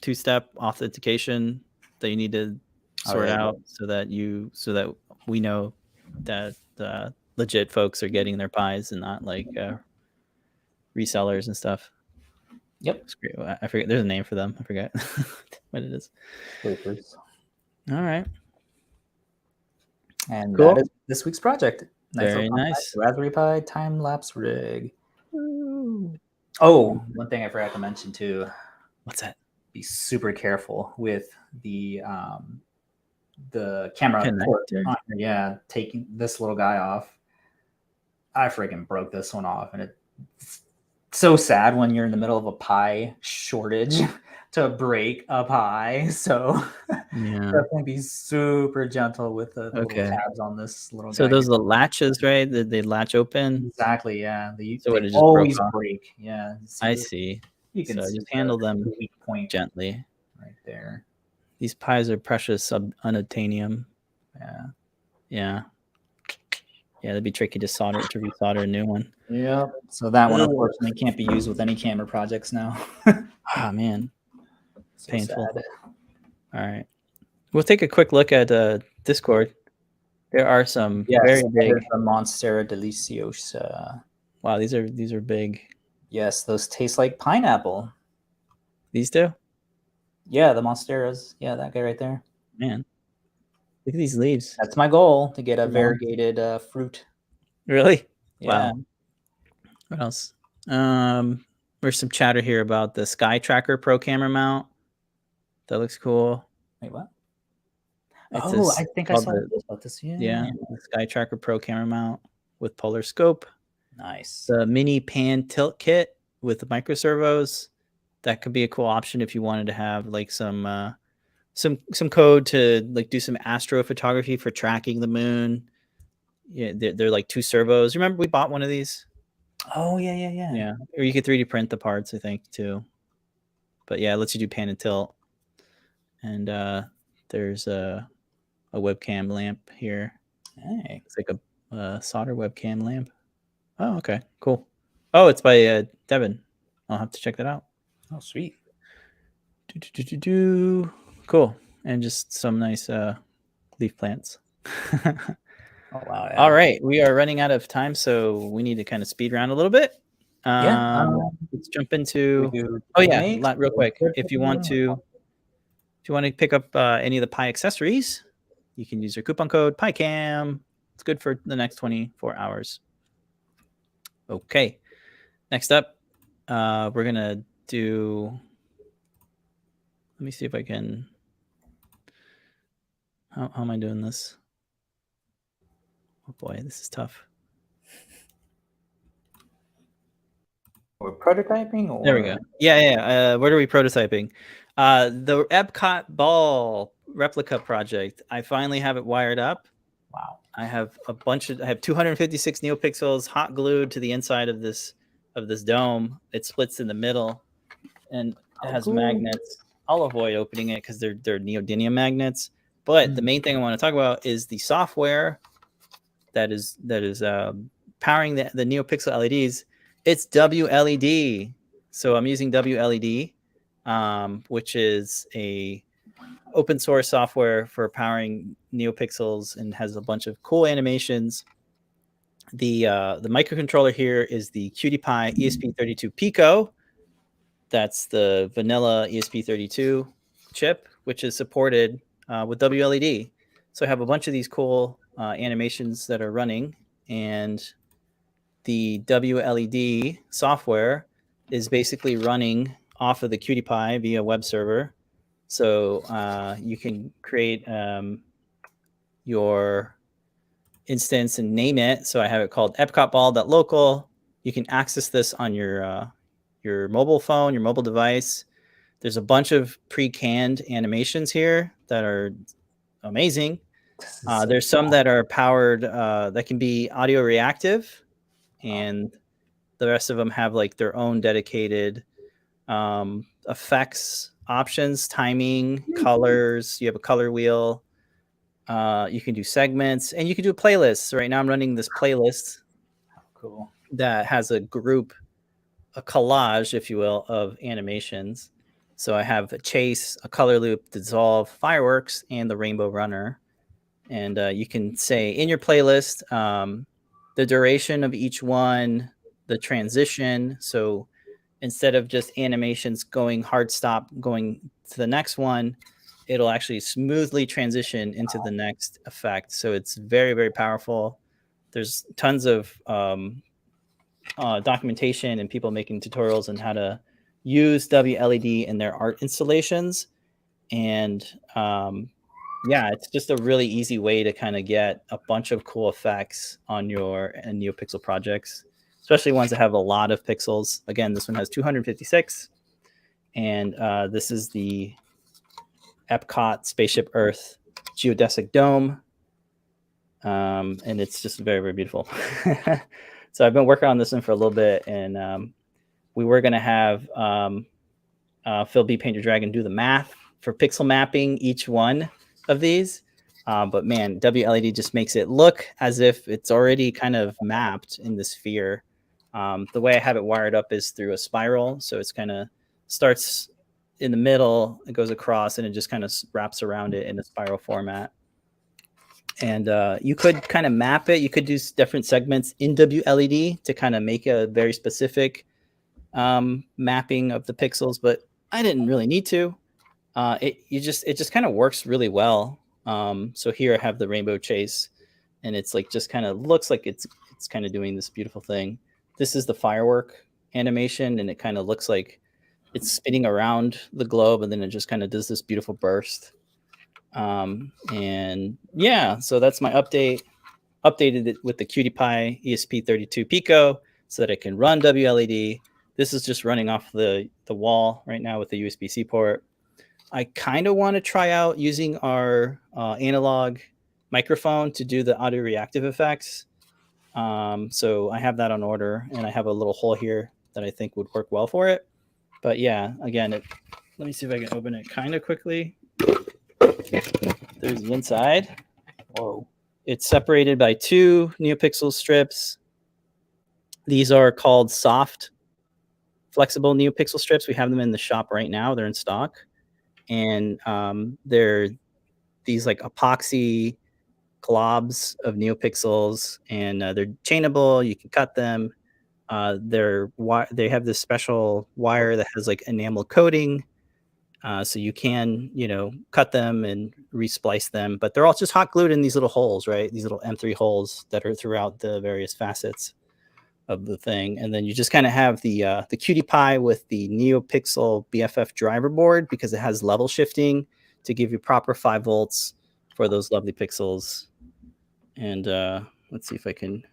two-step authentication that you need to sort out so that we know that legit folks are getting their pies and not like resellers and stuff.
Yep.
It's great. I forget. There's a name for them. I forget what it is.
Papers.
All right.
And
Cool.
that is this week's project.
Very nice.
Raspberry Pi time-lapse rig. Oh, one thing I forgot to mention too.
What's that?
Be super careful with the camera port. Yeah, taking this little guy off. I freaking broke this one off, and it's so sad when you're in the middle of a Pi shortage to break a Pi. So definitely be super gentle with the little tabs on this little guy.
So those are the latches, right? They latch open?
Exactly, yeah. They
just
always break. Yeah.
I see.
You can
just handle them
weak point
gently.
Right there.
These Pis are precious unobtainium.
Yeah.
Yeah. Yeah, that'd be tricky to resolder a new one.
Yeah. So that one unfortunately can't be used with any camera projects now.
Oh man.
So
painful.
sad.
All right. We'll take a quick look at Discord. There are some very big
Monstera Deliciosa.
Wow, these are big.
Yes, those taste like pineapple.
These do?
Yeah, the Monsteras. Yeah, that guy right there.
Man. Look at these leaves.
That's my goal, to get a variegated fruit.
Really?
Yeah.
Wow. What else? There's some chatter here about the Sky Tracker Pro camera mount. That looks cool.
Wait, what?
It's
I think I saw about this.
Yeah, the Sky Tracker Pro camera mount with polar scope.
Nice.
The mini pan tilt kit with the micro servos. That could be a cool option if you wanted to have like some code to like do some astrophotography for tracking the moon. Yeah, they're like 2 servos. Remember we bought one of these?
Oh yeah.
Yeah, or you could 3D print the parts, I think, too. But yeah, it lets you do pan and tilt. And there's a webcam lamp here.
Hey,
it's like a solder webcam lamp. Oh, okay, cool. Oh, it's by Devin. I'll have to check that out.
Oh, sweet.
Cool. And just some nice leaf plants.
Oh wow. Yeah.
All right, we are running out of time, so we need to kind of speed around a little bit. Let's jump into real quick. If you want to pick up any of the Pi accessories, you can use your coupon code PiCam. It's good for the next 24 hours. Okay. Next up, we're gonna do. Let me see if I can. How am I doing this? Oh boy, this is tough.
We're prototyping? Or...
There we go. Yeah. What are we prototyping? The Epcot ball replica project. I finally have it wired up.
Wow.
I have 256 NeoPixels hot glued to the inside of this dome. It splits in the middle, and it has magnets. I'll avoid opening it because they're neodymium magnets. But the main thing I want to talk about is the software that is powering the NeoPixel LEDs. It's WLED. So I'm using WLED, which is a open source software for powering NeoPixels and has a bunch of cool animations. The microcontroller here is the QtPi ESP32 Pico. That's the vanilla ESP32 chip, which is supported with WLED. So I have a bunch of these cool animations that are running, and the WLED software is basically running off of the QtPi via web server. So you can create your instance and name it. So I have it called epcotball.local. You can access this on your mobile phone, your mobile device. There's a bunch of pre-canned animations here that are amazing. There's some that are powered that can be audio reactive, and the rest of them have like their own dedicated effects options, timing, colors. You have a color wheel. You can do segments, and you can do playlists. Right now I'm running this playlist.
Cool.
That has a collage, if you will, of animations. So I have a chase, a color loop, dissolve, fireworks, and the rainbow runner. And you can say in your playlist the duration of each one, the transition. So instead of just animations going hard stop, going to the next one, it'll actually smoothly transition into the next effect. So it's very, very powerful. There's tons of documentation and people making tutorials on how to use WLED in their art installations. And yeah, it's just a really easy way to kind of get a bunch of cool effects on your NeoPixel projects, especially ones that have a lot of pixels. Again, this one has 256, and this is the Epcot Spaceship Earth geodesic dome, and it's just very, very beautiful. So I've been working on this one for a little bit, and we were going to have Phil B. Paint Your Dragon do the math for pixel mapping each one of these. But man, WLED just makes it look as if it's already kind of mapped in the sphere. The way I have it wired up is through a spiral. So it's kind of starts in the middle, it goes across, and it just kind of wraps around it in a spiral format. And you could kind of map it. You could do different segments in WLED to kind of make a very specific mapping of the pixels, but I didn't really need to. It just kind of works really well. So here I have the rainbow chase, and it's like just kind of looks like it's kind of doing this beautiful thing. This is the firework animation, and it kind of looks like it's spinning around the globe, and then it just kind of does this beautiful burst. And yeah, so that's my update. Updated it with the Cutie Pie ESP32 Pico so that it can run WLED. This is just running off the wall right now with the USB-C port. I kind of want to try out using our analog microphone to do the audio reactive effects. So I have that on order, and I have a little hole here that I think would work well for it. But yeah, again, let me see if I can open it kind of quickly. There's the inside.
Whoa.
It's separated by 2 NeoPixel strips. These are called soft, flexible NeoPixel strips. We have them in the shop right now. They're in stock. And they're these like epoxy globs of NeoPixels, and they're chainable. You can cut them. They have this special wire that has like enamel coating. So you can, cut them and resplice them, but they're all just hot glued in these little holes, right? These little M3 holes that are throughout the various facets of the thing. And then you just kind of have the Cutie Pie with the NeoPixel BFF driver board, because it has level shifting to give you proper 5 volts for those lovely pixels. And let's see if I can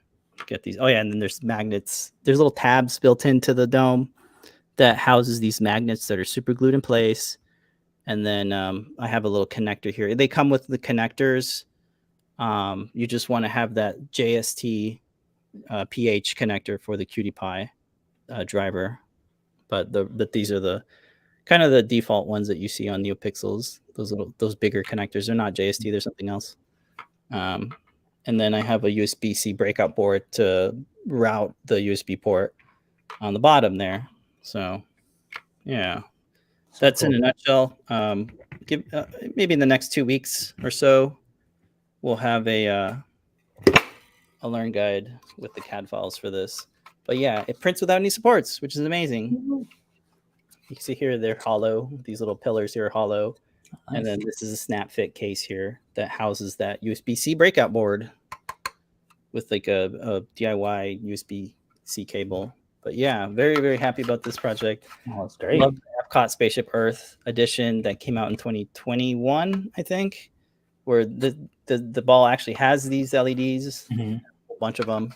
get these. Oh yeah, and then there's magnets. There's little tabs built into the dome that houses these magnets that are super glued in place. And then I have a little connector here. They come with the connectors. You just want to have that JST PH connector for the Cutie Pie driver. But these are the kind of the default ones that you see on NeoPixels. Those bigger connectors. They're not JST. They're something else. And then I have a USB-C breakout board to route the USB port on the bottom there. So yeah. That's cool. In a nutshell. Maybe in the next 2 weeks or so, we'll have a learn guide with the CAD files for this. But yeah, it prints without any supports, which is amazing. Mm-hmm. You can see here they're hollow. These little pillars here are hollow. Nice. And then this is a snap fit case here that houses that USB-C breakout board with like a DIY USB-C cable. But yeah, very, very happy about this project.
Oh, that's great.
Love the Epcot Spaceship Earth edition that came out in 2021, I think, where the ball actually has these LEDs, a whole bunch of them,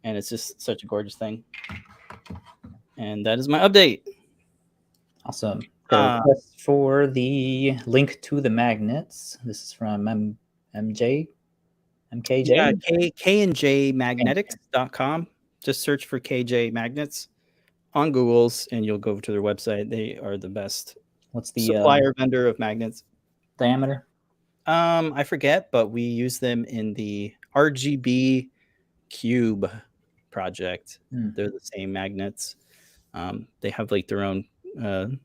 and it's just such a gorgeous thing. And that is my update.
Awesome. Request for the link to the magnets. This is from MKJ.
Yeah, KandJmagnetics.com. Just search for KJ Magnets on Google's, and you'll go to their website. They are the best.
What's the
supplier vendor of magnets?
Diameter?
I forget, but we use them in the RGB Cube project. They're the same magnets. They have like their own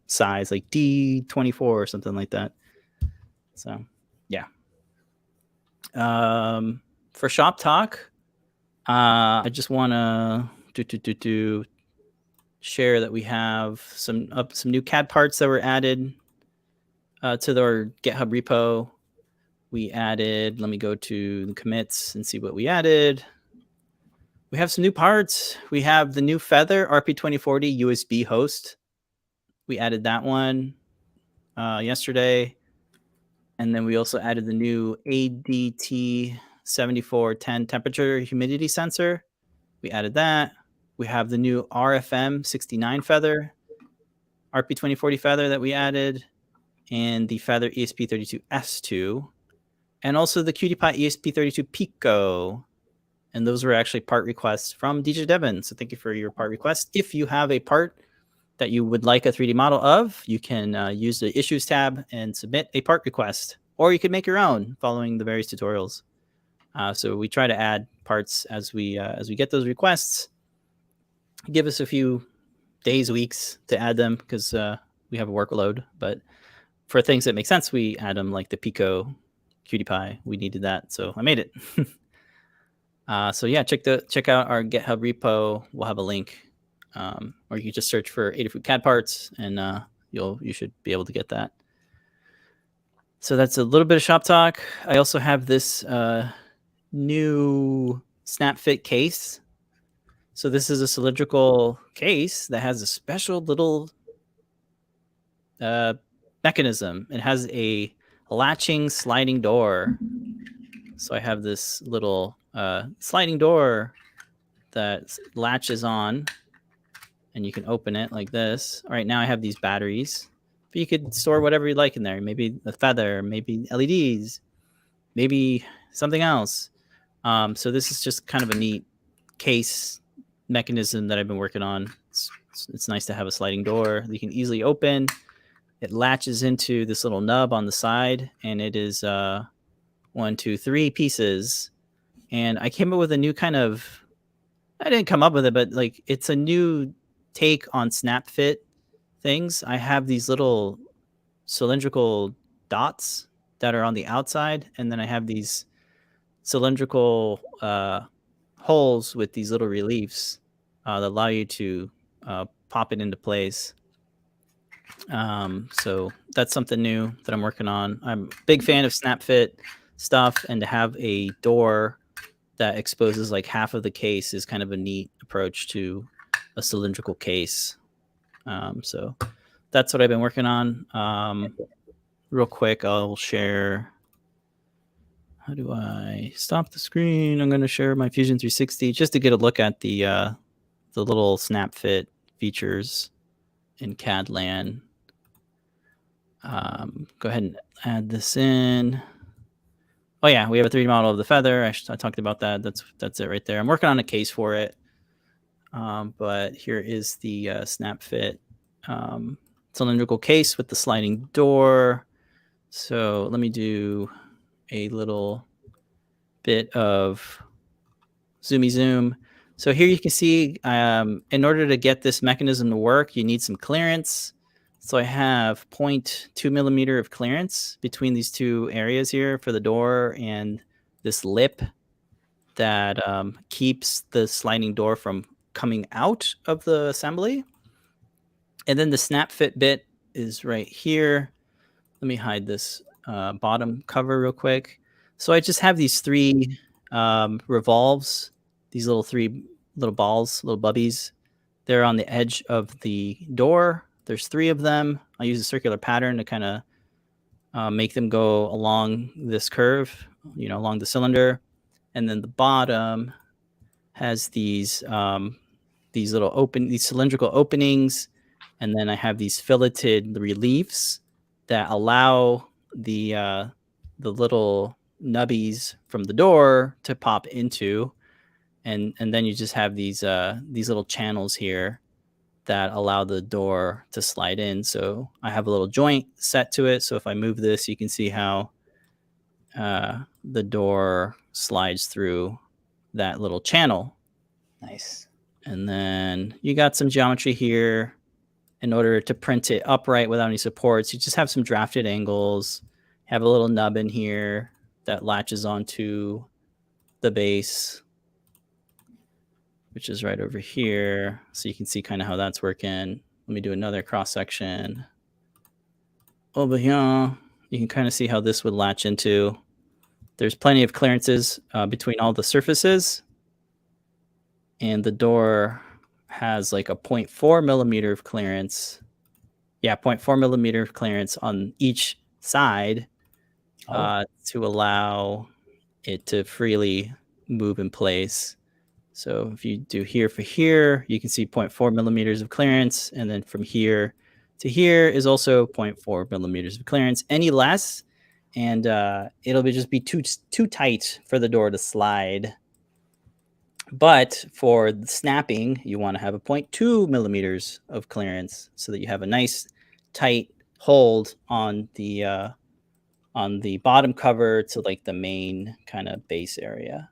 size, like D24 or something like that. So yeah. For shop talk, I just want to share that we have some new CAD parts that were added to our GitHub repo. We added, let me go to the commits and see what we added. We have some new parts. We have the new Feather RP2040 USB host. We added that one yesterday. And then we also added the new ADT7410 temperature humidity sensor. We added that. We have the new RFM69 Feather, RP2040 Feather that we added, and the Feather ESP32S2, and also the Cutie Pie ESP32 Pico. And those were actually part requests from DJ Devon. So thank you for your part request. If you have a part that you would like a 3D model of, you can use the issues tab and submit a part request, or you could make your own following the various tutorials. So we try to add parts as we get those requests. Give us a few days, weeks to add them because we have a workload. But for things that make sense, we add them, like the Pico Cutie Pie. We needed that, so I made it. So yeah, check out our GitHub repo. We'll have a link, or you can just search for Adafruit CAD parts, and you should be able to get that. So that's a little bit of shop talk. I also have this new SnapFit case. So this is a cylindrical case that has a special little mechanism. It has a latching sliding door. So I have this little sliding door that latches on, and you can open it like this. All right, now I have these batteries, but you could store whatever you like in there. Maybe a feather, maybe LEDs, maybe something else. So this is just kind of a neat case mechanism that I've been working on. It's nice to have a sliding door that you can easily open. It latches into this little nub on the side, and it is 1, 2, 3 pieces. And I came up with a new kind of, I didn't come up with it, but like it's a new take on SnapFit things. I have these little cylindrical dots that are on the outside, and then I have these cylindrical holes with these little reliefs that allow you to pop it into place. So that's something new that I'm working on. I'm a big fan of SnapFit stuff, and to have a door that exposes like half of the case is kind of a neat approach to a cylindrical case. So that's what I've been working on. Real quick, I'll share. How do I stop the screen? I'm going to share my Fusion 360 just to get a look at the little SnapFit features in CADLAN. Go ahead and add this in. Oh yeah, we have a 3D model of the feather. I talked about that. That's it right there. I'm working on a case for it. But here is the SnapFit cylindrical case with the sliding door. So let me do a little bit of zoomy zoom. So here you can see, in order to get this mechanism to work, you need some clearance. So I have 0.2 millimeter of clearance between these two areas here for the door and this lip that keeps the sliding door from coming out of the assembly. And then the SnapFit bit is right here. Let me hide this bottom cover real quick. So I just have these 3 revolves, these little 3 little balls, little bubbies. They're on the edge of the door. There's 3 of them. I use a circular pattern to kind of make them go along this curve, along the cylinder. And then the bottom has these cylindrical openings, and then I have these filleted reliefs that allow the little nubbies from the door to pop into, and then you just have these little channels here that allow the door to slide in. So I have a little joint set to it. So if I move this, you can see how the door slides through that little channel.
Nice.
And then you got some geometry here. in order to print it upright without any supports, you just have some drafted angles, have a little nub in here that latches onto the base, which is right over here. So you can see kind of how that's working. Let me do another cross section. Over here, you can kind of see how this would latch into. There's plenty of clearances between all the surfaces. And the door has like a 0.4 millimeter of clearance. Yeah, 0.4 millimeter of clearance on each side to allow it to freely move in place. So if you do here for here, you can see 0.4 millimeters of clearance. And then from here to here is also 0.4 millimeters of clearance. Any less, and it'll just be too tight for the door to slide. But for the snapping, you want to have a 0.2 millimeters of clearance so that you have a nice tight hold on the bottom cover to like the main kind of base area.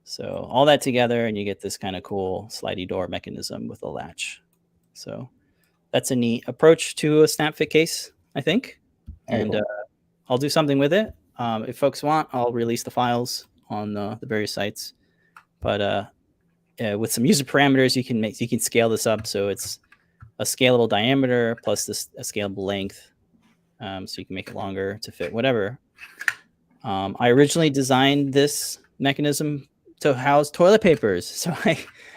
So all that together, and you get this kind of cool slidey door mechanism with a latch. So that's a neat approach to a snap fit case, I think. And cool. I'll do something with it. If folks want, I'll release the files on the various sites. But with some user parameters, you can scale this up so it's a scalable diameter plus a scalable length. So you can make it longer to fit whatever. I originally designed this mechanism to house toilet papers. So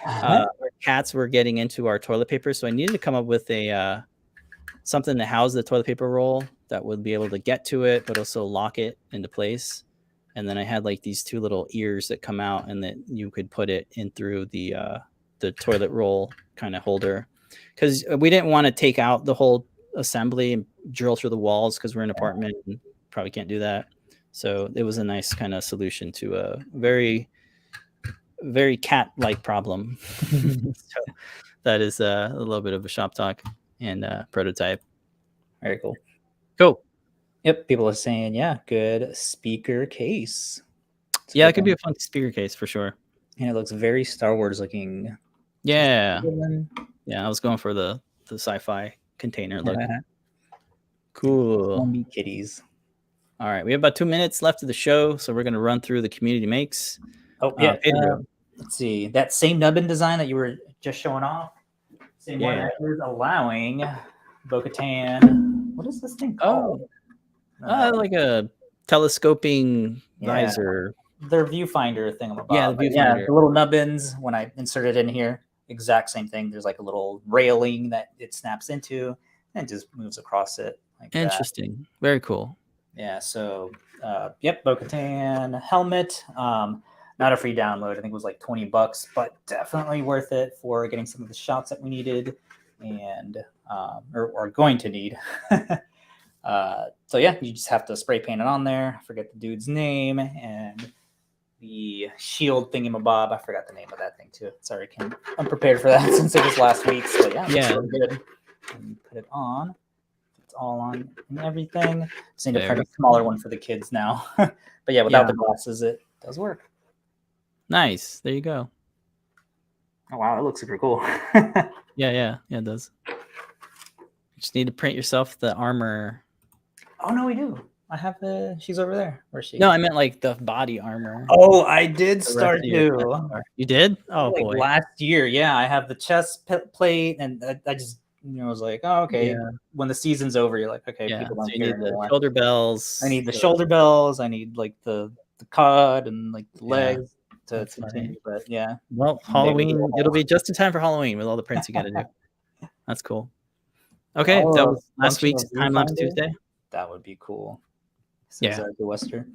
our cats were getting into our toilet paper, so I needed to come up with a something to house the toilet paper roll that would be able to get to it, but also lock it into place. And then I had like these two little ears that come out, and that you could put it in through the toilet roll kind of holder, because we didn't want to take out the whole assembly and drill through the walls because we're in an apartment and probably can't do that. So it was a nice kind of solution to a very, very cat-like problem. So that is a little bit of a shop talk and prototype.
Very cool.
Cool.
Yep. People are saying, yeah, good speaker case.
Yeah, it could be a fun speaker case for sure.
And it looks very Star Wars looking.
Yeah. Yeah, I was going for the sci-fi container look. Cool.
Zombie kitties.
All right, we have about 2 minutes left of the show, so we're going to run through the community makes.
Oh, yeah. Let's see. That same nubbin design that you were just showing off, same one that is allowing Bo-Katan. What is this thing called?
Like a telescoping visor.
Their viewfinder thing.
Yeah, the viewfinder.
The little nubbins, when I insert it in here, exact same thing. There's like a little railing that it snaps into and just moves across it. Like
Interesting.
That.
Very cool.
Yeah, so, yep, Bo-Katan helmet. Not a free download. I think it was like $20, but definitely worth it for getting some of the shots that we needed and or going to need. So yeah, you just have to spray paint it on there. I forget the dude's name, and the shield thingamabob. I forgot the name of that thing too. Sorry, I'm prepared for that since it was last week. So yeah, really good. And put it on. It's all on and everything. Just need to print a smaller one for the kids now. But yeah, without the glasses, it does work.
Nice. There you go.
Oh wow, that looks super cool.
Yeah, it does. You just need to print yourself the armor.
Oh no, we do. I have she's over there. Where's she?
No, I meant like the body armor.
Oh, I did start to.
You did? Oh
like
boy.
Last year, yeah. I have the chest plate, and I just was like, oh, okay. Yeah. When the season's over, you're like, okay, people don't
so you
care
need
anymore.
the shoulder bells.
I need the shoulder bells. I need like the cod and like the legs to continue. But yeah.
Well, Halloween, it'll be just in time for Halloween with all the prints you got to do. That's cool. Okay, that was last week's Timelapse Tuesday.
That would be cool. Says the Wester.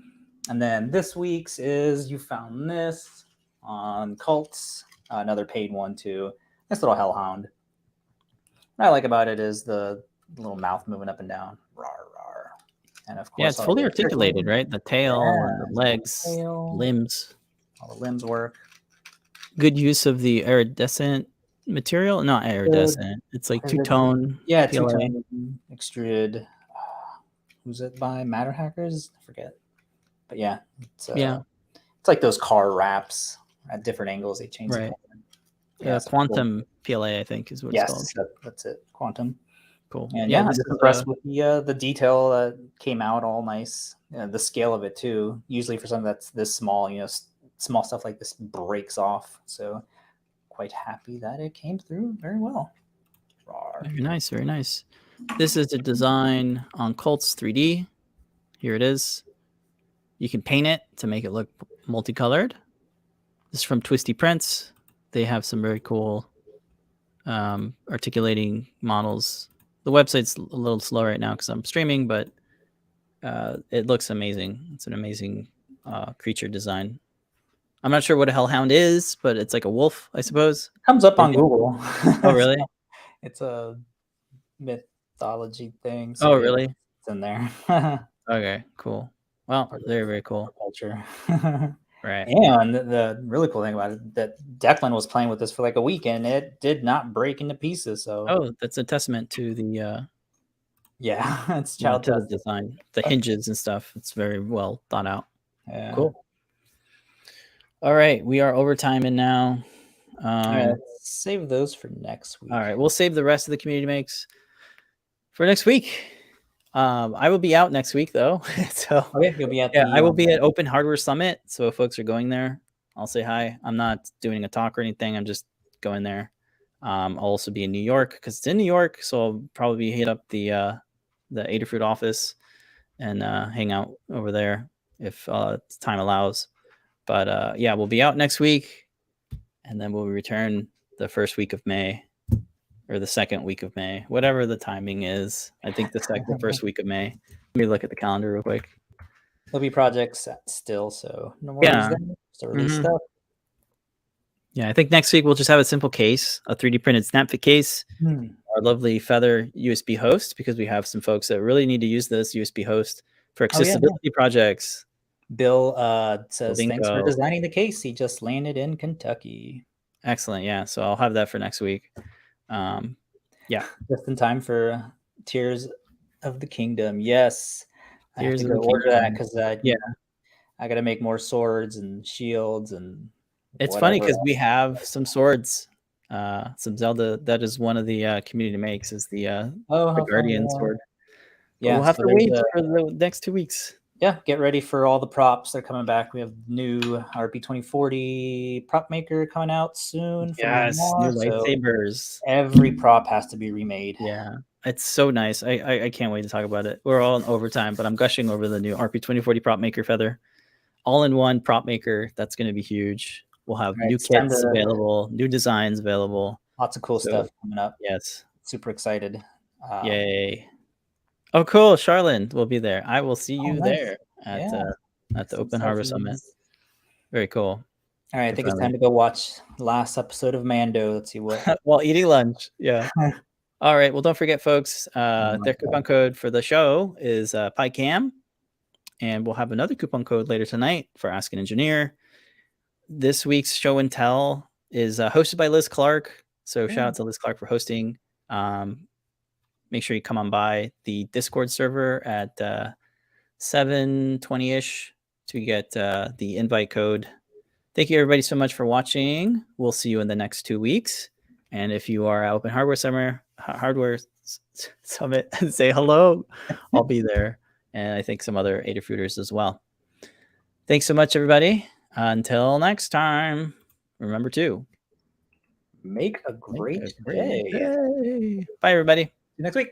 And then this week's is You Found This on Cults, another paid one too. This little hellhound. What I like about it is the little mouth moving up and down. Rawr, rawr. And of course,
it's fully articulated, right? The tail, and the legs, limbs. All the
limbs work.
Good use of the iridescent material. Not iridescent. It's like two-tone.
Yeah, two-tone extruded. Who's it by? Matter Hackers? I forget. But yeah, it's like those car wraps at different angles. They change the color. Yes,
Quantum PLA, I think, is what it's called.
Yes, that's it. Quantum.
Cool.
And
Yeah,
yeah, I'm
this
just
is
impressed with the detail that came out all nice. The scale of it too. Usually for something that's this small, small stuff like this breaks off. So quite happy that it came through very well. Rawr.
very nice, very nice. This is a design on Colts 3D. Here it is. You can paint it to make it look multicolored. This is from TWISTYPRINTS. They have some very cool articulating models. The website's a little slow right now because I'm streaming, but it looks amazing. It's an amazing creature design. I'm not sure what a hellhound is, but it's like a wolf, I suppose.
Comes up on
Maybe.
Google.
Oh, really?
It's a mythology thing.
Oh,
yeah,
really?
it's in there.
Okay, cool. Well, very, very cool.
Culture.
Right.
And the really cool thing about it that Declan was playing with this for like a week and it did not break into pieces. So
Oh, that's a testament to the
yeah, it's
to
child
the design, the hinges and stuff. It's very well thought out.
Yeah.
Cool. All right, we are overtiming now.
All right, save those for next week.
All right, we'll save the rest of the community makes for next week. I will be out next week though, so
okay, you'll be at
I will be at Open Hardware Summit. So if folks are going there, I'll say hi. I'm not doing a talk or anything. I'm just going there. I'll also be in New York because it's in New York, so I'll probably hit up the Adafruit office and hang out over there if time allows. But yeah, we'll be out next week, and then we'll return the first week of May. Or the second week of May, whatever the timing is. I think the first week of May. Let me look at the calendar real quick.
There'll be projects still, so no more release stuff.
Yeah, I think next week we'll just have a simple case, a 3D printed SnapFit case, our lovely Feather USB host, because we have some folks that really need to use this USB host for accessibility projects.
Bill says, thanks for designing the case. He just landed in Kentucky.
Excellent. Yeah, so I'll have that for next week. Yeah,
just in time for Tears of the Kingdom. Yes, I have to go
order
that because I got to make more swords and shields and.
It's funny because we have some swords, some Zelda. That is one of the community makes is the Guardian sword. Yeah, we'll have to wait for the next 2 weeks.
Yeah, get ready for all the props. They're coming back. We have new RP2040 prop maker coming out soon.
Yes, new lightsabers.
Every prop has to be remade.
Yeah, it's so nice. I can't wait to talk about it. We're all in overtime, but I'm gushing over the new RP2040 prop maker Feather. All-in-one prop maker. That's going to be huge. We'll have new kits available, new designs available.
Lots of cool stuff coming up.
Yes.
Super excited.
Yay. Oh, cool. Charlene will be there. I will see you there at the Open Harbor Summit. Very cool.
All right. I think it's time to go watch the last episode of Mando. Let's see what.
While eating lunch. Yeah. All right. Well, don't forget, folks, their coupon code for the show is PyCam. And we'll have another coupon code later tonight for Ask an Engineer. This week's show and tell is hosted by Liz Clark. So shout out to Liz Clark for hosting. Make sure you come on by the Discord server at 7:20-ish to get the invite code. Thank you, everybody, so much for watching. We'll see you in the next 2 weeks. And if you are at Open Hardware Summit, say hello. I'll be there. And I think some other Adafruiters as well. Thanks so much, everybody. Until next time, remember to
make a great day.
Bye, everybody.
See you next week.